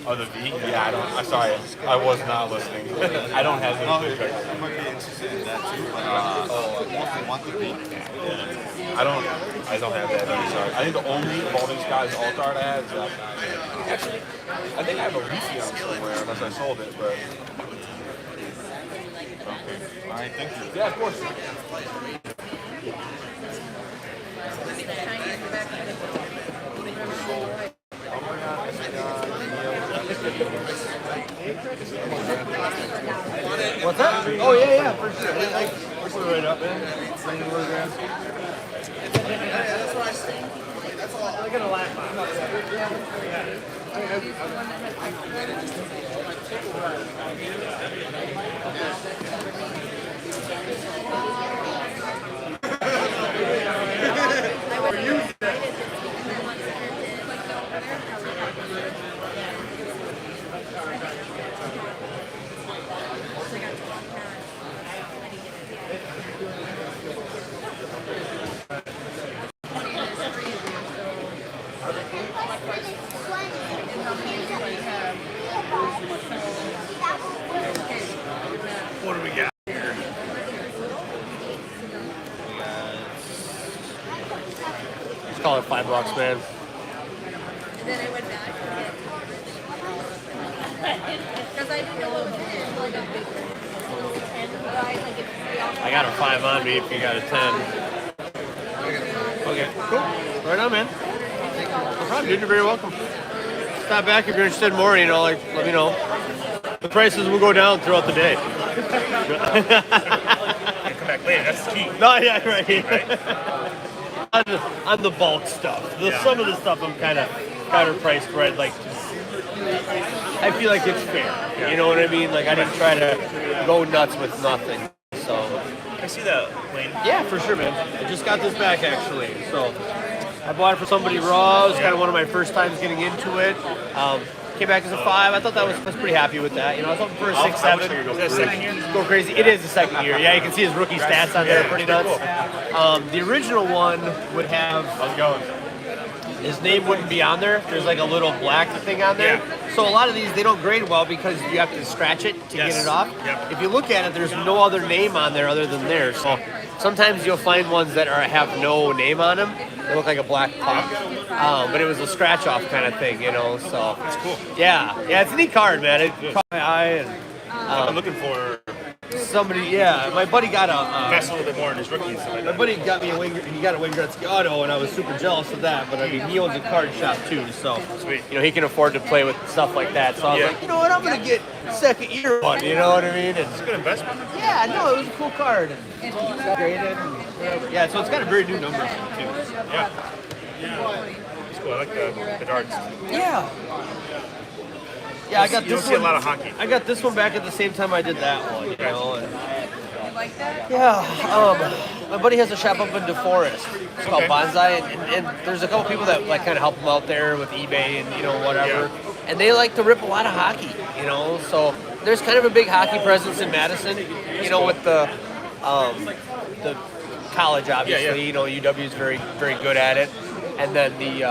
Oh, the V? Yeah, I'm sorry. I was not listening. I don't have those pictures. I might be interested in that too, but mostly want the beat. I don't have that. I'm sorry. I think the only of all these guys alt art I had is that. Actually, I think I have a Reefy on somewhere unless I sold it, but. All right, thank you. Yeah, of course. What's that? Oh, yeah, for sure. Push it right up, man. Look at the last What do we got? call it $5, man. And then I went back because I didn't know what was in it. Like a big and I like it's I got a 5 on me if you got a 10. Okay, cool. Right on, man. No problem, dude. You're very welcome. Stop back if you're interested in more, you know, like, let me know. The prices will go down throughout the day. Come back later. That's the key. No, yeah, right. on the bulk stuff. Some of the stuff I'm kind of priced right. Like, I feel like it's fair. You know what I mean? Like, I didn't try to go nuts with nothing. So. I see that, Wayne. Yeah, for sure, man. I just got this back actually. So I bought it for somebody raw. It was kind of one of my first times getting into it. Came back as a 5. I thought I was pretty happy with that. You know, I was hoping for a 6, 7. Is that second year? Go crazy. It is the second year. Yeah, you can see his rookie stats on there. Pretty nuts. The original one would have. How's it going? His name wouldn't be on there. There's like a little black thing on there. Yeah. So a lot of these, they don't grade well because you have to scratch it to get it off. Yep. If you look at it, there's no other name on there other than theirs. So sometimes you'll find ones that have no name on them. They look like a black puck. But it was a scratch off kind of thing, you know. So That's cool. yeah, it's a neat card, man. It caught my eye. And I'm looking for somebody, my buddy got invest a little bit more in his rookies. my buddy got me he got a Wayne Gretzky auto, and I was super jealous of that. But I mean, he owns a card shop too, so Sweet. you know he can afford to play with stuff like that. So I was like, you know what, I'm gonna get second year one. You know what I mean? And It's a good investment. yeah, no, it was a cool card. And it's graded. And, yeah, so it's got a very new number too. Yeah. It's cool. I like the darts. Yeah. Yeah, I got You this don't see a one. lot of hockey. I got this one back at the same time I did that one. You know. And, You like that? yeah, my buddy has a shop up in DeForest. It's called Bonsai, and there's a couple people that like kind of help him out there with eBay and you know whatever. And they like to rip a lot of hockey, you know. So there's kind of a big hockey presence in Madison, you know, with the college obviously. You know, UW is very very good at it, and then the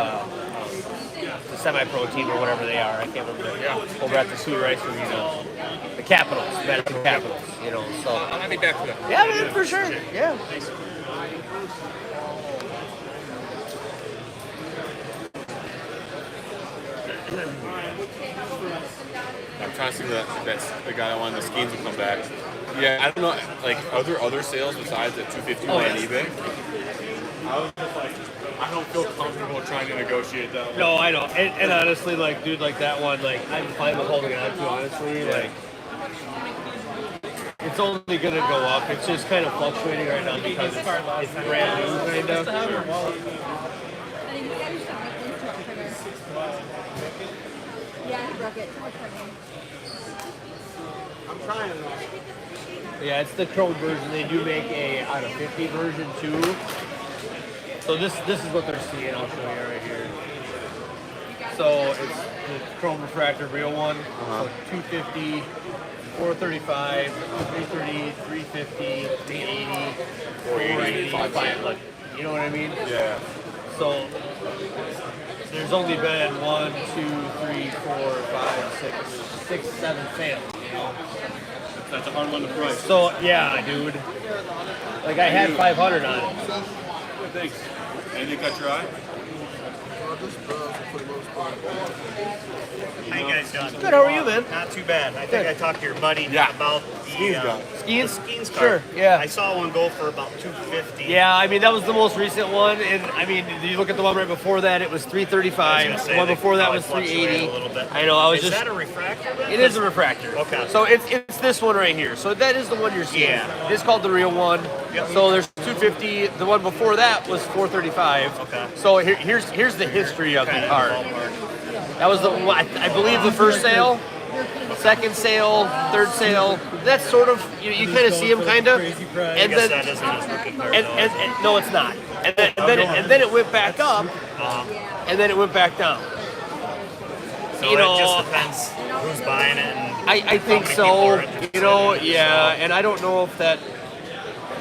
semi-pro team or whatever they are. I can't remember. Over at the Sweet Rice Arena, the Capitals, Madison Capitals. You know, so. I'll be back for that. Yeah, man, for sure. Yeah. I'm trying to see that's the guy that wanted the skins to come back. Yeah, I don't know. Like, are there other sales besides the 250 on eBay? I was just like, I don't feel comfortable trying to negotiate that one. No, I know. And honestly, like, dude, like that one, like, I'm fine with holding on to, honestly. Like, it's only going to go up. It's just kind of fluctuating right now because it's brand new, kind of. I'm trying. Yeah, it's the chrome version. They do make a out of 50 version too. So this is what they're seeing. I'll show you right here. So it's the chrome refractor real one. So 250, 435, 330, 350, 380, 480, 500. You know what I mean? Yeah. So there's only been 1, 2, 3, 4, 5, 6, 7 sales. You know. That's a hard one to price. So yeah, dude. Like I had 500 on it. Thanks. Anything catch your eye? How you guys doing? Good. How are you, man? Not too bad. I think I talked to your buddy about the Skeens card. Sure. Yeah. I saw one go for about $250. Yeah, I mean that was the most recent one, and I mean you look at the one right before that, it was $335. The one before that was $380. A little bit. I know. I was Is just. that a refractor? Then? It is a refractor. Okay. So it's this one right here. So that is the one you're seeing. Yeah. It's called the real one. Yep. So there's 250. The one before that was 435. Okay. So here's the history of the card. That was the I believe the first sale, second sale, third sale. That's sort of you kind of see them kind of, and I guess then that isn't his rookie card. and no, it's not. And then it went back up, and then it went back down. So you know, it just depends who's buying it. And I think how many so. people are interested You know, in it, yeah, so. and I don't know if that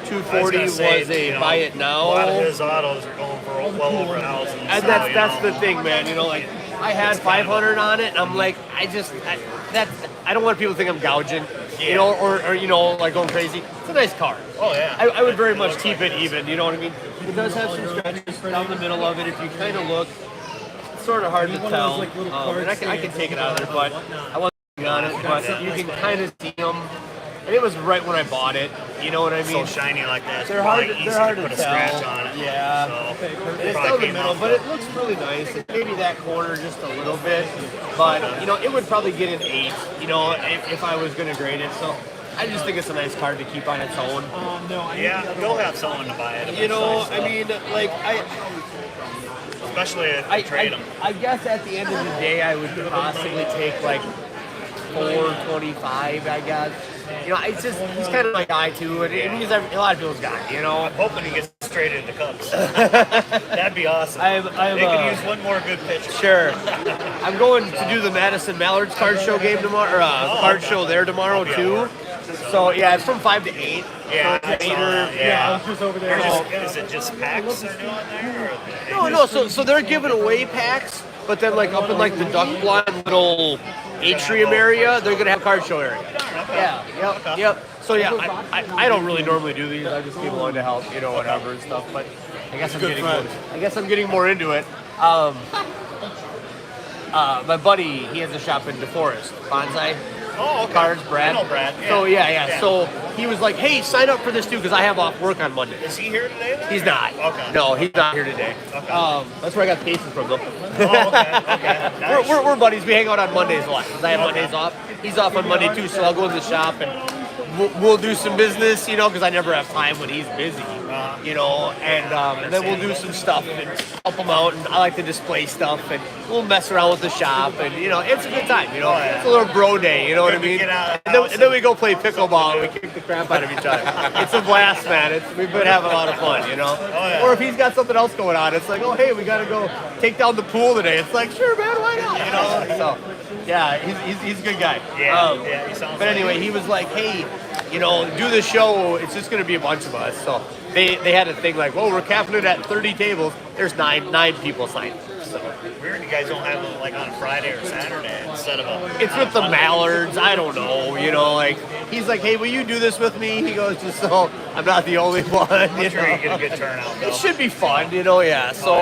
240 I was gonna say, a you know, buy it now. A lot of his autos are going for well over 1,000. And that's the thing, man. You know, like I had 500 on it, and I'm like, I don't want people to think I'm gouging. you know, or you know, like going crazy. It's a nice card. Oh yeah. I would very much keep it even. You know what I mean? It does have some scratches down the middle of it. If you kind of look, it's sort of hard to tell. And I can take it out of there, but I wasn't on it. But you can kind of see them. And it was right when I bought it. You know what I mean? So shiny like that. They're hard. Probably They're hard to put a tell. scratch on it. Yeah. So It's down the middle, but it looks really nice. It maybe that corner just a little bit, but you know, it would probably get an 8. You know, if I was going to grade it. So I just think it's a nice card to keep on its own. yeah, go have someone to buy it. You know, I mean, like especially if you trade them. I guess at the end of the day, I would possibly take like 425. I guess. You know, it's just he's kind of my guy too, and he's a lot of people's guy. You know. I'm hoping he gets traded to Cubs. That'd be awesome. I'm, they could use one more good pitcher. Sure. I'm going to do the Madison Mallards card show game tomorrow, or card show there tomorrow too. So yeah, it's from 5 to 8. Yeah, So it's 8 or, yeah. I was just over there. Is it just packs they're doing there? Or No. So they're giving away packs, but then like up in like the duck blind little atrium area, they're gonna have card show area. Yeah. Yep. So yeah, I don't really normally do these. I just came along to help, you know, whatever and stuff. But I guess I'm getting more into it. My buddy, he has a shop in DeForest, Bonsai. Oh, okay. Cards, Brad. I know Brad. Yeah. So yeah. So he was like, "Hey, sign up for this too, because I have off work on Monday." Is he here today then? He's not. Okay. No, he's not here today. Okay. That's where I got the cases from, though. Oh, okay. Nice. We're buddies. We hang out on Mondays a lot because I have Mondays off. He's off on Monday too, so I'll go in the shop and we'll do some business, you know, because I never have time when he's busy, you know, and then we'll do some stuff and help him out. And I like to display stuff and we'll mess around with the shop and you know, it's a good time, you know. It's a little bro day, you know what I mean? And then we go play pickleball and we kick the crap out of each other. It's a blast, man. We've been having a lot of fun, you know. Or if he's got something else going on, it's like, oh hey, we got to go take down the pool today. It's like, sure, man, why not? You know. So yeah, he's a good guy. Yeah, he sounds. But anyway, he was like, hey, you know, do the show. It's just going to be a bunch of us. So they had a thing like, well, we're capping it at 30 tables. There's nine people signed. So Weird you guys don't have it like on a Friday or Saturday instead of a. it's with the Mallards. I don't know. You know, like he's like, hey, will you do this with me? He goes, just so I'm not the only one. I'm sure you get a good turnout. Though. It should be fun, you know. Yeah. So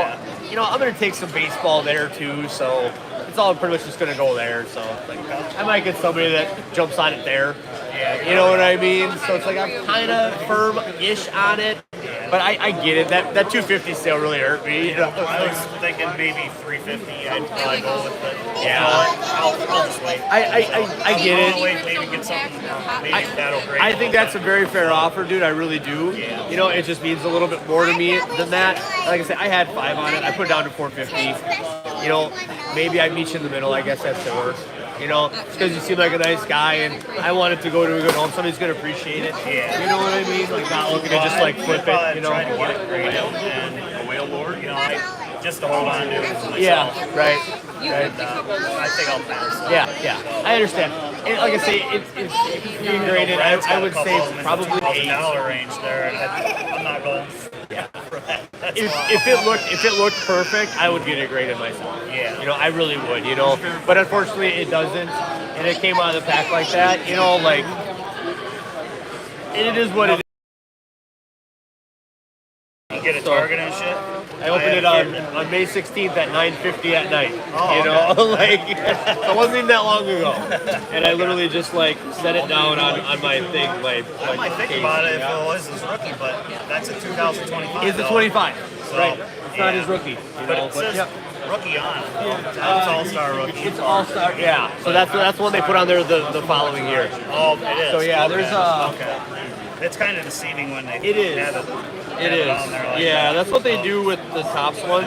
you know, I'm going to take some baseball there too. So it's all pretty much just going to go there. So like, I might get somebody that jumps on it there. Yeah, you know what I mean? So it's like I'm kind of firm-ish on it, but I get it. That 250 sale really hurt me. You know? I was thinking maybe 350. I'd probably go with it. Yeah. I'll just wait. I get it. Wait, maybe get something. Maybe that'll grade. I think that's a very fair offer, dude. I really do. Yeah. You know, it just means a little bit more to me than that. Like I said, I had 5 on it. I put it down to 450. You know, maybe I meet you in the middle. I guess that's the worst. You know, because you seem like a nice guy, and I want it to go to a good home. Somebody's gonna appreciate it. Yeah. You know what I mean? Like not looking to just like flip it. You know. Trying to get it graded and a whale lord. You know, just to hold on to it myself. Yeah. Right. And, I think I'll pass. Yeah. I understand. And like I say, if you grade it, I would say probably $8 range there. And I'm not going. Yeah. If it looked perfect, I would get it graded myself. Yeah. You know, I really would. You know, but unfortunately, it doesn't, and it came out of the pack like that. You know, like it is what it is. You get a Target and shit. I opened it on May 16th at 9:50 at night. You know, like it wasn't even that long ago, and I literally just like set it down on my thing. I might think about it if it was his rookie, but that's a 2025. It's a 25, so, right? It's not his rookie. You But know, it says rookie on it. It's all-star rookie. It's all-star, yeah. So that's one they put on there the following year. Oh, it is. So yeah, okay. there's Okay. It's kind of deceiving when they It is. have It it is. on there like Yeah, that. that's what they do with the tops ones.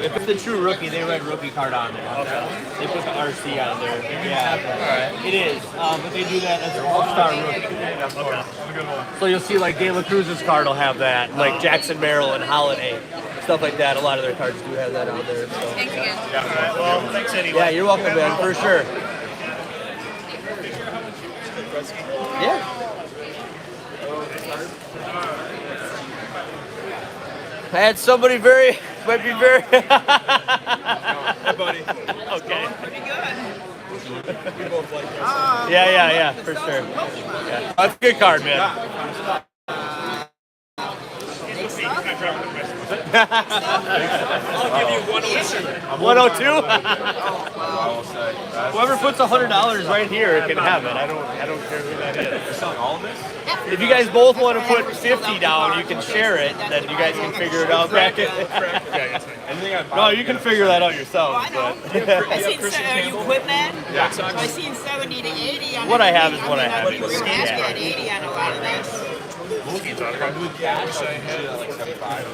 If it's the true rookie, they write rookie card on there. Okay. They put the RC on there. Yeah. All right. It is. But they do that as an all-star rookie. So you'll see like De La Cruz's card will have that, like Jackson Merrill and Holiday, stuff like that. A lot of their cards do have that on there. So. Thanks again. All right. Well, thanks anyway. Yeah, you're welcome, man, for sure. Yeah. I had somebody might be very. Hey, buddy. Okay. Pretty good. Yeah, for sure. Yeah. That's a good card, man. I'll give you 102. 102. I will say. Whoever puts $100 right here can have it. I don't care who that is. You're selling all of this? If you guys both want to put 50 down, you can share it. Then you guys can figure it out. Anything I buy? No, you can figure that out yourself. I know. But I seen, are you quit, man? Yeah. So I seen 70 to 80 on What I have everything. is what I mean, have. I'd be real nasty at 80 on a lot of this. If I'm doing cash, I usually at like 75.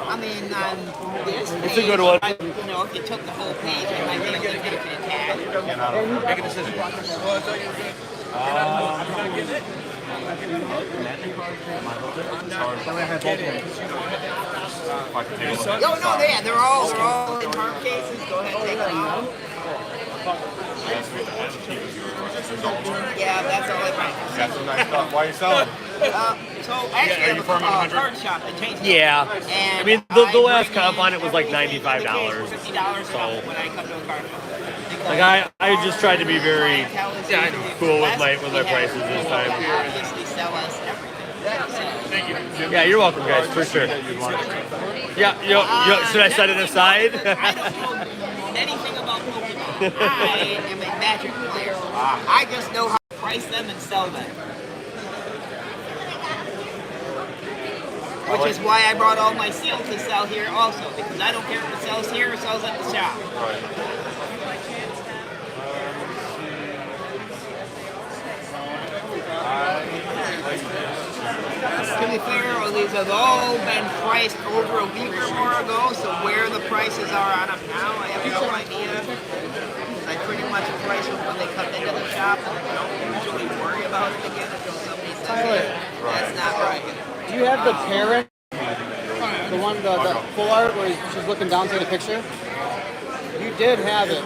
I mean, on this page, It's a good one. you know, if you took the whole page, it might be a good page for the cash. Make a decision. No, they're all in hard cases. Go ahead and take them out. Yeah, that's all I buy. Got some nice stuff. Why are you selling? So actually, I have a card shop that changed. yeah, And I mean the last comp on it was like $95. $50 So when I come to a card shop. like I just tried to be very cool with my prices this time. Obviously, sell us everything. Yeah, you're welcome, guys, for sure. Yeah, should I set it aside? I don't know anything about Pokemon. I am a Magic player. I just know how to price them and sell them. Which is why I brought all my seals to sell here also, because I don't care if it sells here or sells at the shop. To be fair, these have all been priced over a week or more ago, so where the prices are on them now, I have no idea. I pretty much price them when they come into the shop, and I don't usually worry about it again until somebody says, hey, that's not right. Do you have the parent? The one, the full art where she's looking down taking a picture? You did have it.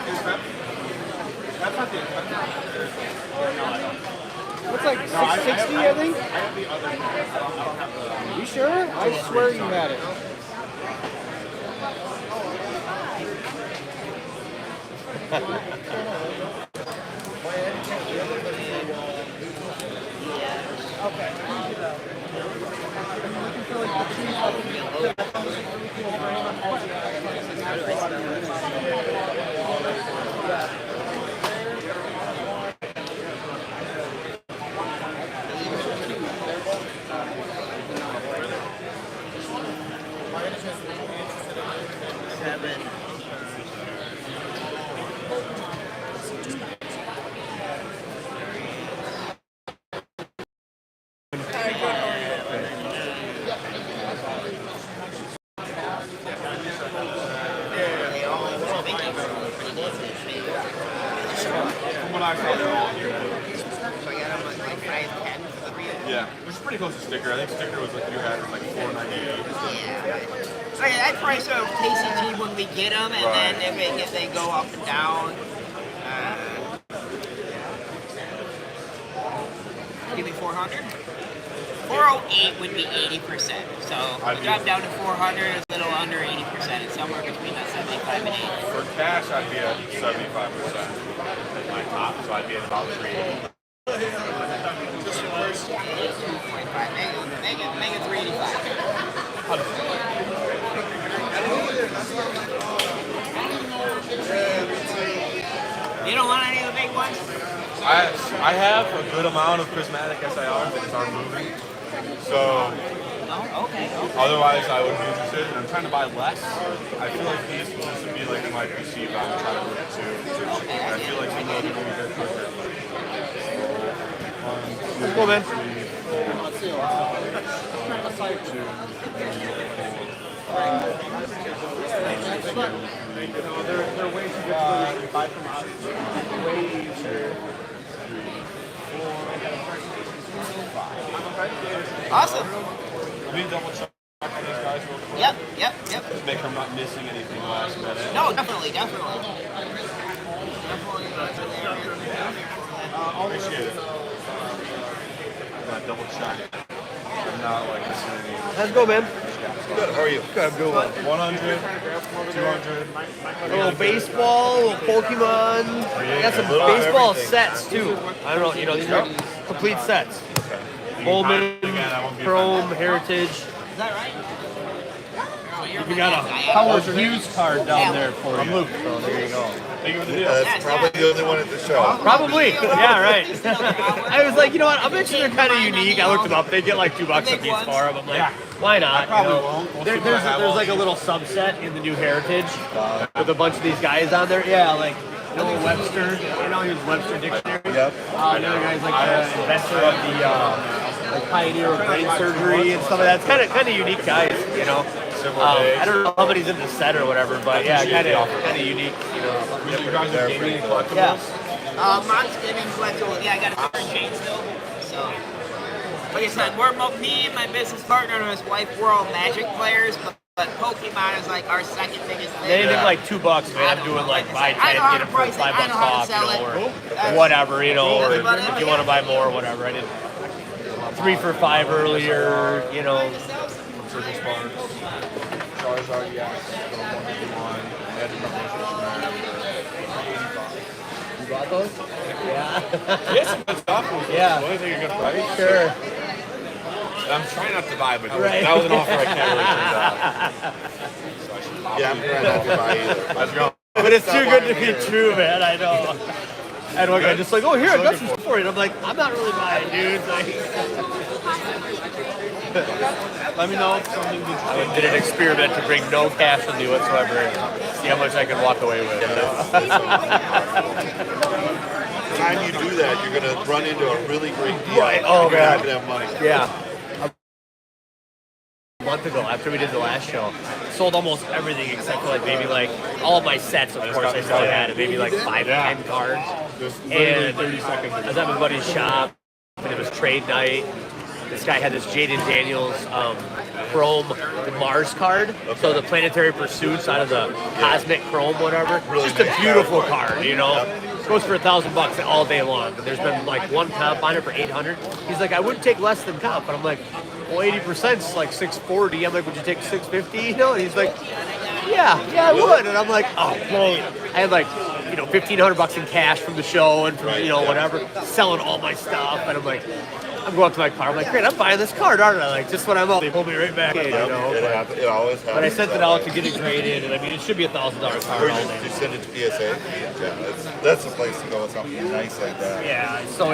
It's like 660, I think. You sure? I swear you had it. Yeah, which is pretty close to sticker. I think sticker was like you had it like $4.98. I price out KCT when we get them, and then if they go up and down, give me 400. 408 would be 80%. So we drop down to 400, it's a little under 80%. It's somewhere between that 75 and 80. For cash, I'd be at 75%. My top, so I'd be at about 380. Make it 385. You don't want any of the big ones? I have a good amount of prismatic SIRs that just aren't moving. So otherwise I would be interested, and I'm trying to buy less. I feel like these would be like my PC, but I'm trying to move it too. And I feel like some of them will be very quicker. Let's go, man. They're way too good to buy from us. Way too. Awesome. Can we double check on these guys real quick? Yep. Make sure I'm not missing anything last minute. No, definitely. Appreciate it. I'm gonna double check. I'm not like missing any. Let's go, man. Good. How are you? Good, good one. 100, 200. A little baseball, a little Pokemon. I got some baseball sets too. I don't know, you know, these are complete sets. Bowman, Chrome, Heritage. Is that right? You got a Howard Hughes card down there for you. So there you go. That's probably the only one at the show. Probably. Yeah, right. I was like, you know what? I bet you they're kind of unique. I looked them up. They get like $2 a piece for them. I'm like, why not? Probably You know? won't. There's like a little subset in the new Heritage with a bunch of these guys on there. Yeah, like Billy Webster. You know, he was Webster Dictionary. Yep. Another guy's like the inventor of the like pioneer of brain surgery and stuff like that. It's kind of unique guys, you know. I don't know how many's in the set or whatever, but yeah, kind of unique, you know. You guys are gaming collectibles? Yeah. Mine's gaming collectible. Yeah, I got a in Janesville. So, like I said, me and my business partner and his wife, we're all Magic players, but Pokemon is like our second biggest thing. They did like $2, man. I'm doing like buy 10, get it for $5 off, you know, or whatever, you know, or if you want to buy more, whatever. I did 3 for $5 earlier, you know. Circle Sparks, Charizard, yes, 151, You bought those? Yeah. Yes, good stuff. Yeah. What is it, a good price? Sure. I'm trying not to buy, but Right. that was an offer I can't really turn down. Yeah, I'm trying not to buy either. Let's go. But it's too good to be true, man. I know. And one guy just like, oh, here, I got some for you. And I'm like, I'm not really buying, dude. Like, Let me know if something gets I did an experiment to bring no cash with me whatsoever and see how much I could walk away with. The time you do that, you're going to run into a really great deal. Right. Oh, and you're not man. going to have money. Yeah. A month ago, after we did the last show, sold almost everything except for like maybe like all of my sets. Of course, I still had it, maybe like 5 or 10 cards. Just literally And 30 seconds. I was at my buddy's shop, and it was trade night. This guy had this Jaden Daniels Chrome Mars card, so the Planetary Pursuits out of the Cosmic Chrome, whatever. Really Just a nice beautiful card. card, you know. It goes for $1,000 all day long. But there's been like one comp on it for 800. He's like, I wouldn't take less than comp, but I'm like, well, 80% is like 640. I'm like, would you take 650? You know? And he's like, yeah, I would. And I'm like, oh, well, I had like, you know, $1,500 in cash from the show and from, you know, whatever, selling all my stuff. And I'm like, I'm going up to my car. I'm like, great, I'm buying this card, aren't I? Like, just when I'm out, they pull me right back in, you know. It always happens. But I sent it out to get it graded, and I mean, it should be $1,000 card Or all just, day. just send it to PSA. Yeah, that's the place to go with something nice like that. Yeah, so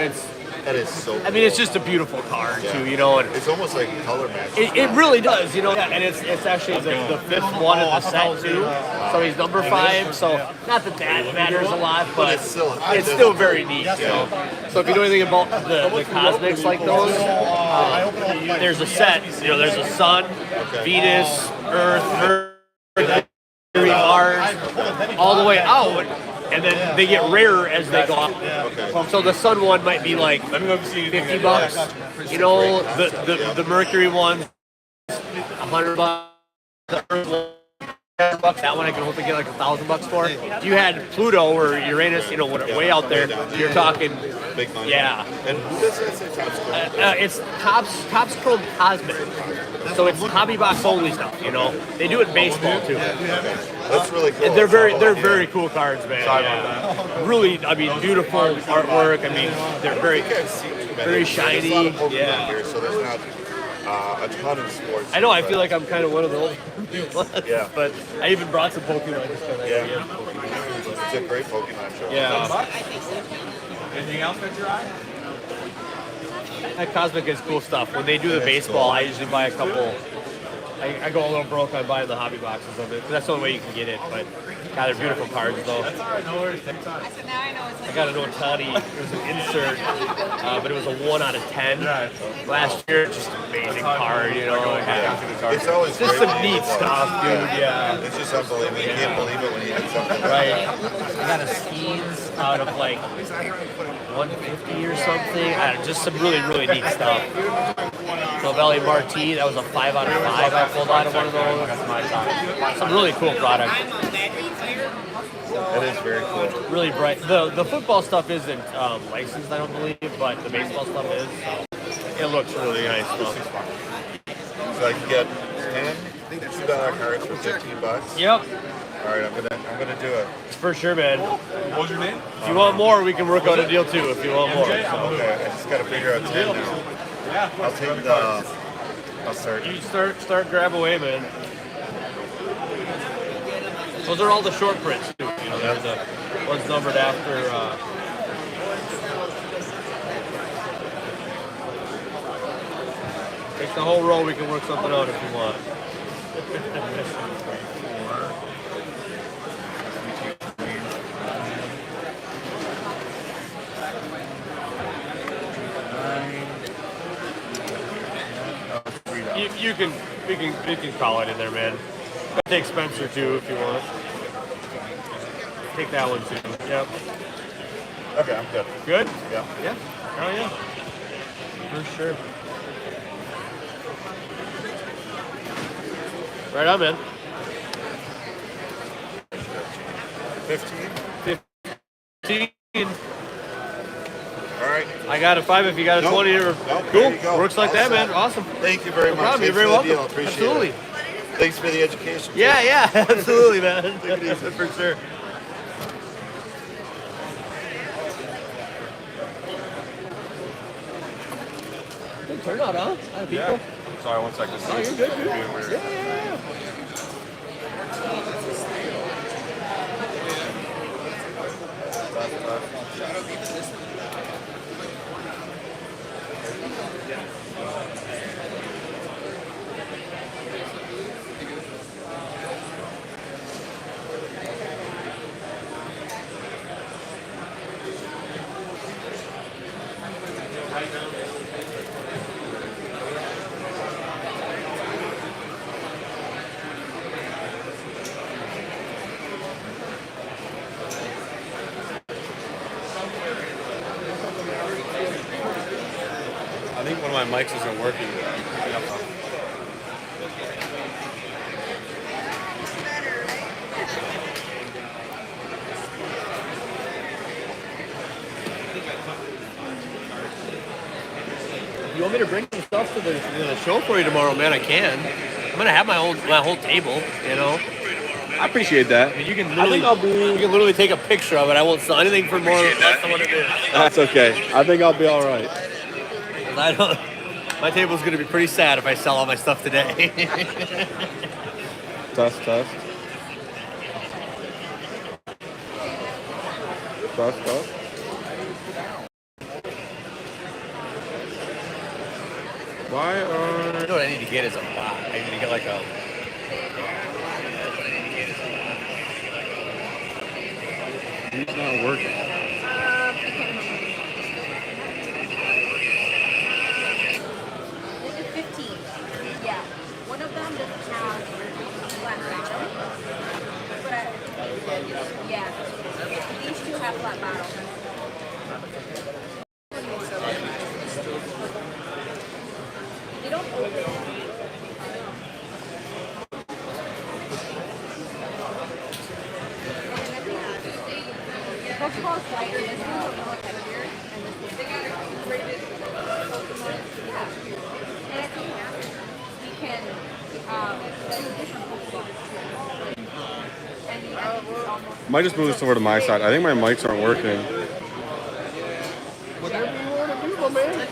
That is so I mean, it's just a beautiful card, too, you know. And it's almost like color match. it really does, you know. And it's actually the 5th one in the set, too. So he's number 5, so not that matters a lot, but it's still very neat, you know. So if you know anything about the cosmics like those, there's a set, you know, there's a sun, Venus, Earth, Mercury, Mars, all the way out, and then they get rarer as they go up. So the sun one might be like $50, you know, the Mercury one, $100, the Earth one, $10. That one I can hopefully get like $1,000 for. If you had Pluto or Uranus, you know, way out there, you're talking big money. Yeah. And who does that say Topps Chrome? It's Topps Chrome Cosmic. So it's hobby box only stuff, you know. They do it in baseball too. That's really cool. And they're very cool cards, man. Yeah. Really, I mean, beautiful artwork. I mean, they're very shiny. There's a lot of Pokemon Yeah. here, so there's not a ton of sports. I know. I feel like I'm kind of one of those. Yeah. But I even brought some Pokemon just because I Yeah. It's a great Pokemon show. Yeah. Anything else that your eye? That Cosmic is cool stuff. When they do the baseball, I usually buy a couple. I go a little broke on buying the hobby boxes of it. 'Cause that's the only way you can get it. But God, they're beautiful cards though. That's all right. No worries. Take time. I got an Otani. It was an insert, but it was a 1 out of 10. Last year, just amazing card, you know. It's always Just great some neat stuff, dude. Yeah. It's just unbelievable. You can't believe it when you hit something. Right. I got a Skeens out of like 150 or something. I don't know, just some really neat stuff. So Valley Marti, that was a 5 out of 5. I pulled out of one of those. Some really cool product. It is very cool. Really bright. The football stuff isn't licensed, I don't believe, but the baseball stuff is. So it looks really nice. Though. So I can get 10 $2 cards for $15. Yep. All right, I'm gonna do it. For sure, man. What was your name? If you want more, we can work out a deal too. If you want more. Okay, I just gotta figure out 10 now. I'll take the. I'll start. You start grab away, man. Those are all the short prints too. You know, there's the one's numbered after. Take the whole row. We can work something out if you want. You can call it in there, man. Take Spencer too if you want. Take that one too. Yep. Okay, I'm good. Good? Yeah. Yeah. Oh yeah. For sure. Right on, man. 15. 15. All right. I got a 5 if you got a 20 or Nope, cool. there you go. Works like that, man. Awesome. Awesome. Thank you very No much. problem. You're Thanks very for the welcome. deal. Appreciate Absolutely. it. Thanks for the education. Yeah, yeah, absolutely, man. For sure. Good turnout, huh? People. Yeah. Sorry, one second. Oh, you're good, dude. Being weird. Yeah. I think one of my mics isn't working. You want me to bring some stuff to the show for you tomorrow, man? I can. I'm gonna have my whole table, you know. I appreciate that. You can literally, you can literally take a picture of it. I won't sell anything for more less than what it is. That's okay. I think I'll be all right. I don't. My table's gonna be pretty sad if I sell all my stuff today. Test. Test. Why You know what I need to get is a bot. I need to get like a. He's not working. This is 15. Yeah. One of them doesn't have flat bottom. But yeah. These two have flat bottom. They don't open. First of all, it's lighter. This one's a little heavier, and this one's rated Pokemon. Yeah. And I think we can do different Pokemon. And the end is almost. Might just move this over to my side. I think my mics aren't working. Whatever you want to do, my man.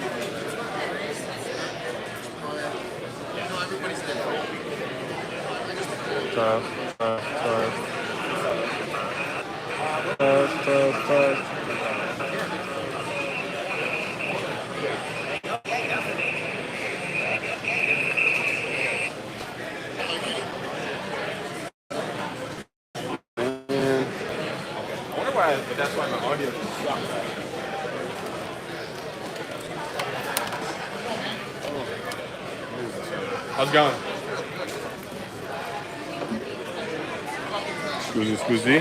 I wonder why, but that's why my audio sucks. How's it going? Scoozy.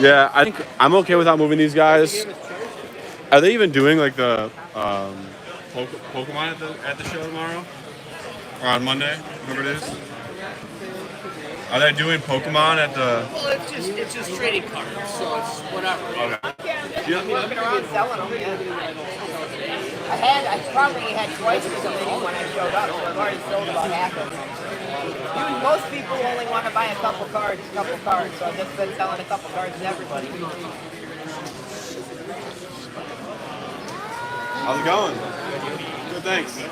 Yeah, I think I'm okay without moving these guys. Are they even doing like the Pokemon at the show tomorrow? Or on Monday, whatever it is? Are they doing Pokemon at the... Well, it's just trading cards, so it's whatever. Okay. Yeah, I mean, I've been around selling them, yeah. I probably had twice as many when I showed up, so I've already sold about half of them. Most people only want to buy a couple cards, so I've just been selling a couple cards to everybody. How's it going? Good, thanks. Is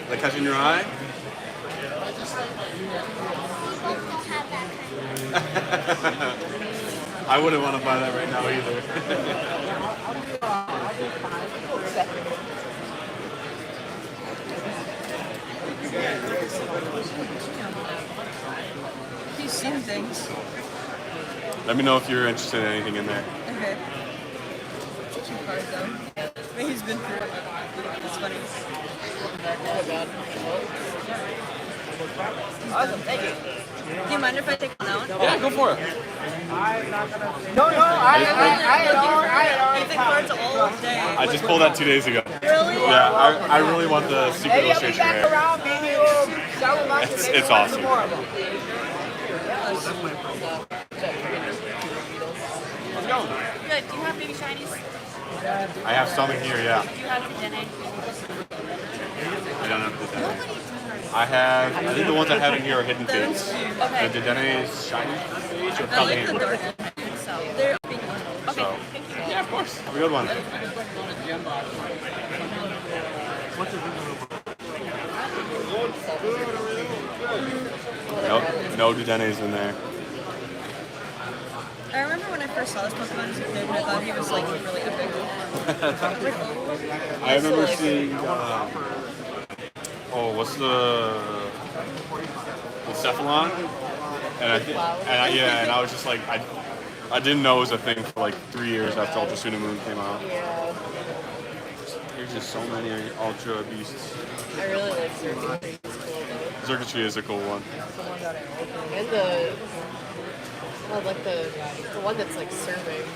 that catching your eye? I wouldn't want to buy that right now either. He's seen things. Let me know if you're interested in anything in there. Okay. Two cards though. I mean, he's been through it. It's funny. Awesome, thank you. Do you mind if I take one out? Yeah, go for it. No, I had already He's in cards all day. I just pulled that 2 days ago. Really? Yeah, I really want the secret maybe I'll be illustration back there. around, maybe we'll sell them up. It's awesome. Good. Do you have baby shinies? I have some in here, yeah. Do you have the Dene? I don't know if Dedenne. I think the ones I have in here are hidden fates. Okay. The Dedenne is shiny face or I come like in. the dark one. They're big ones. So, yeah, of course. Have a good one. No Dedennes in there. I remember when I first saw this Pokemon as a kid, I thought he was like really epic. I remember seeing, what's the Cephalon? And I was just like, I didn't know it was a thing for like 3 years after Ultra Sun and Moon came out. Yeah. There's just so many Ultra Beasts. I really like Circuitry. It's cool though. Circuitry is a cool one. And the one that's like serving.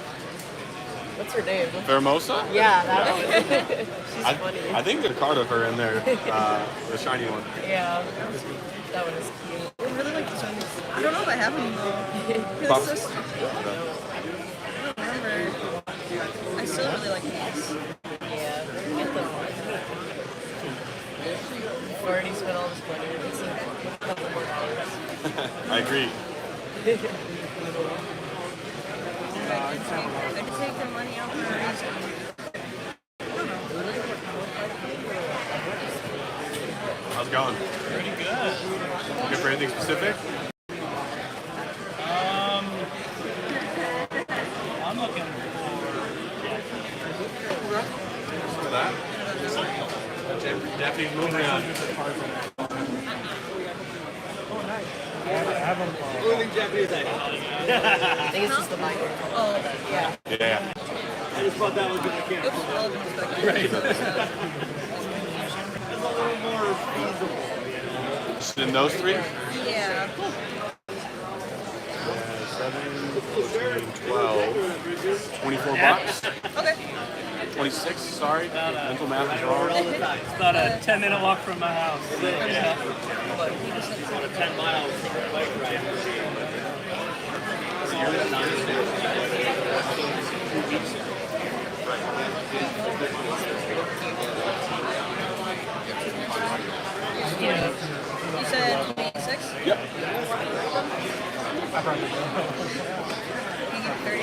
What's her name? Pheromosa? Yeah, that one. She's funny. I think there's a card of her in there, the shiny one. Yeah, that one is cute. I really like the Chinese. I don't know if I have them though. Pop- It's just, I don't remember. I still really like these. Yeah, get them. We've already spent all this money. It's a couple more dollars. I agree. I could take the money out for a reason. How's it going? Pretty good. Looking for anything specific? I'm looking For that? Japanese movie on. I think it's just the mic. Oh, Yeah. Yeah. I just thought that was good. oops, all of them stuck. Just in those three? Yeah. 7, 14, 12, 24 bucks. Okay. 26, sorry. Mental math is wrong. It's about a 10-minute walk from my house. Yeah. About a 10-mile bike ride. You said 26? Yep. You give 30?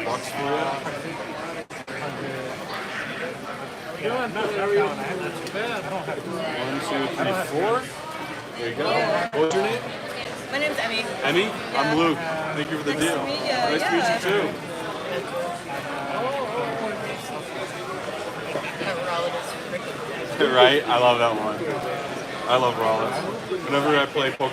Bucks for it. One, two, three, four. There you go. What was your name? My name's Emmy. Emmy? I'm Luke. Thank you for the Nice deal. to meet you. Nice to Yeah. meet you too. That Rollin is freaking Right? I love that one. I love Rollins. Whenever I play Pokemon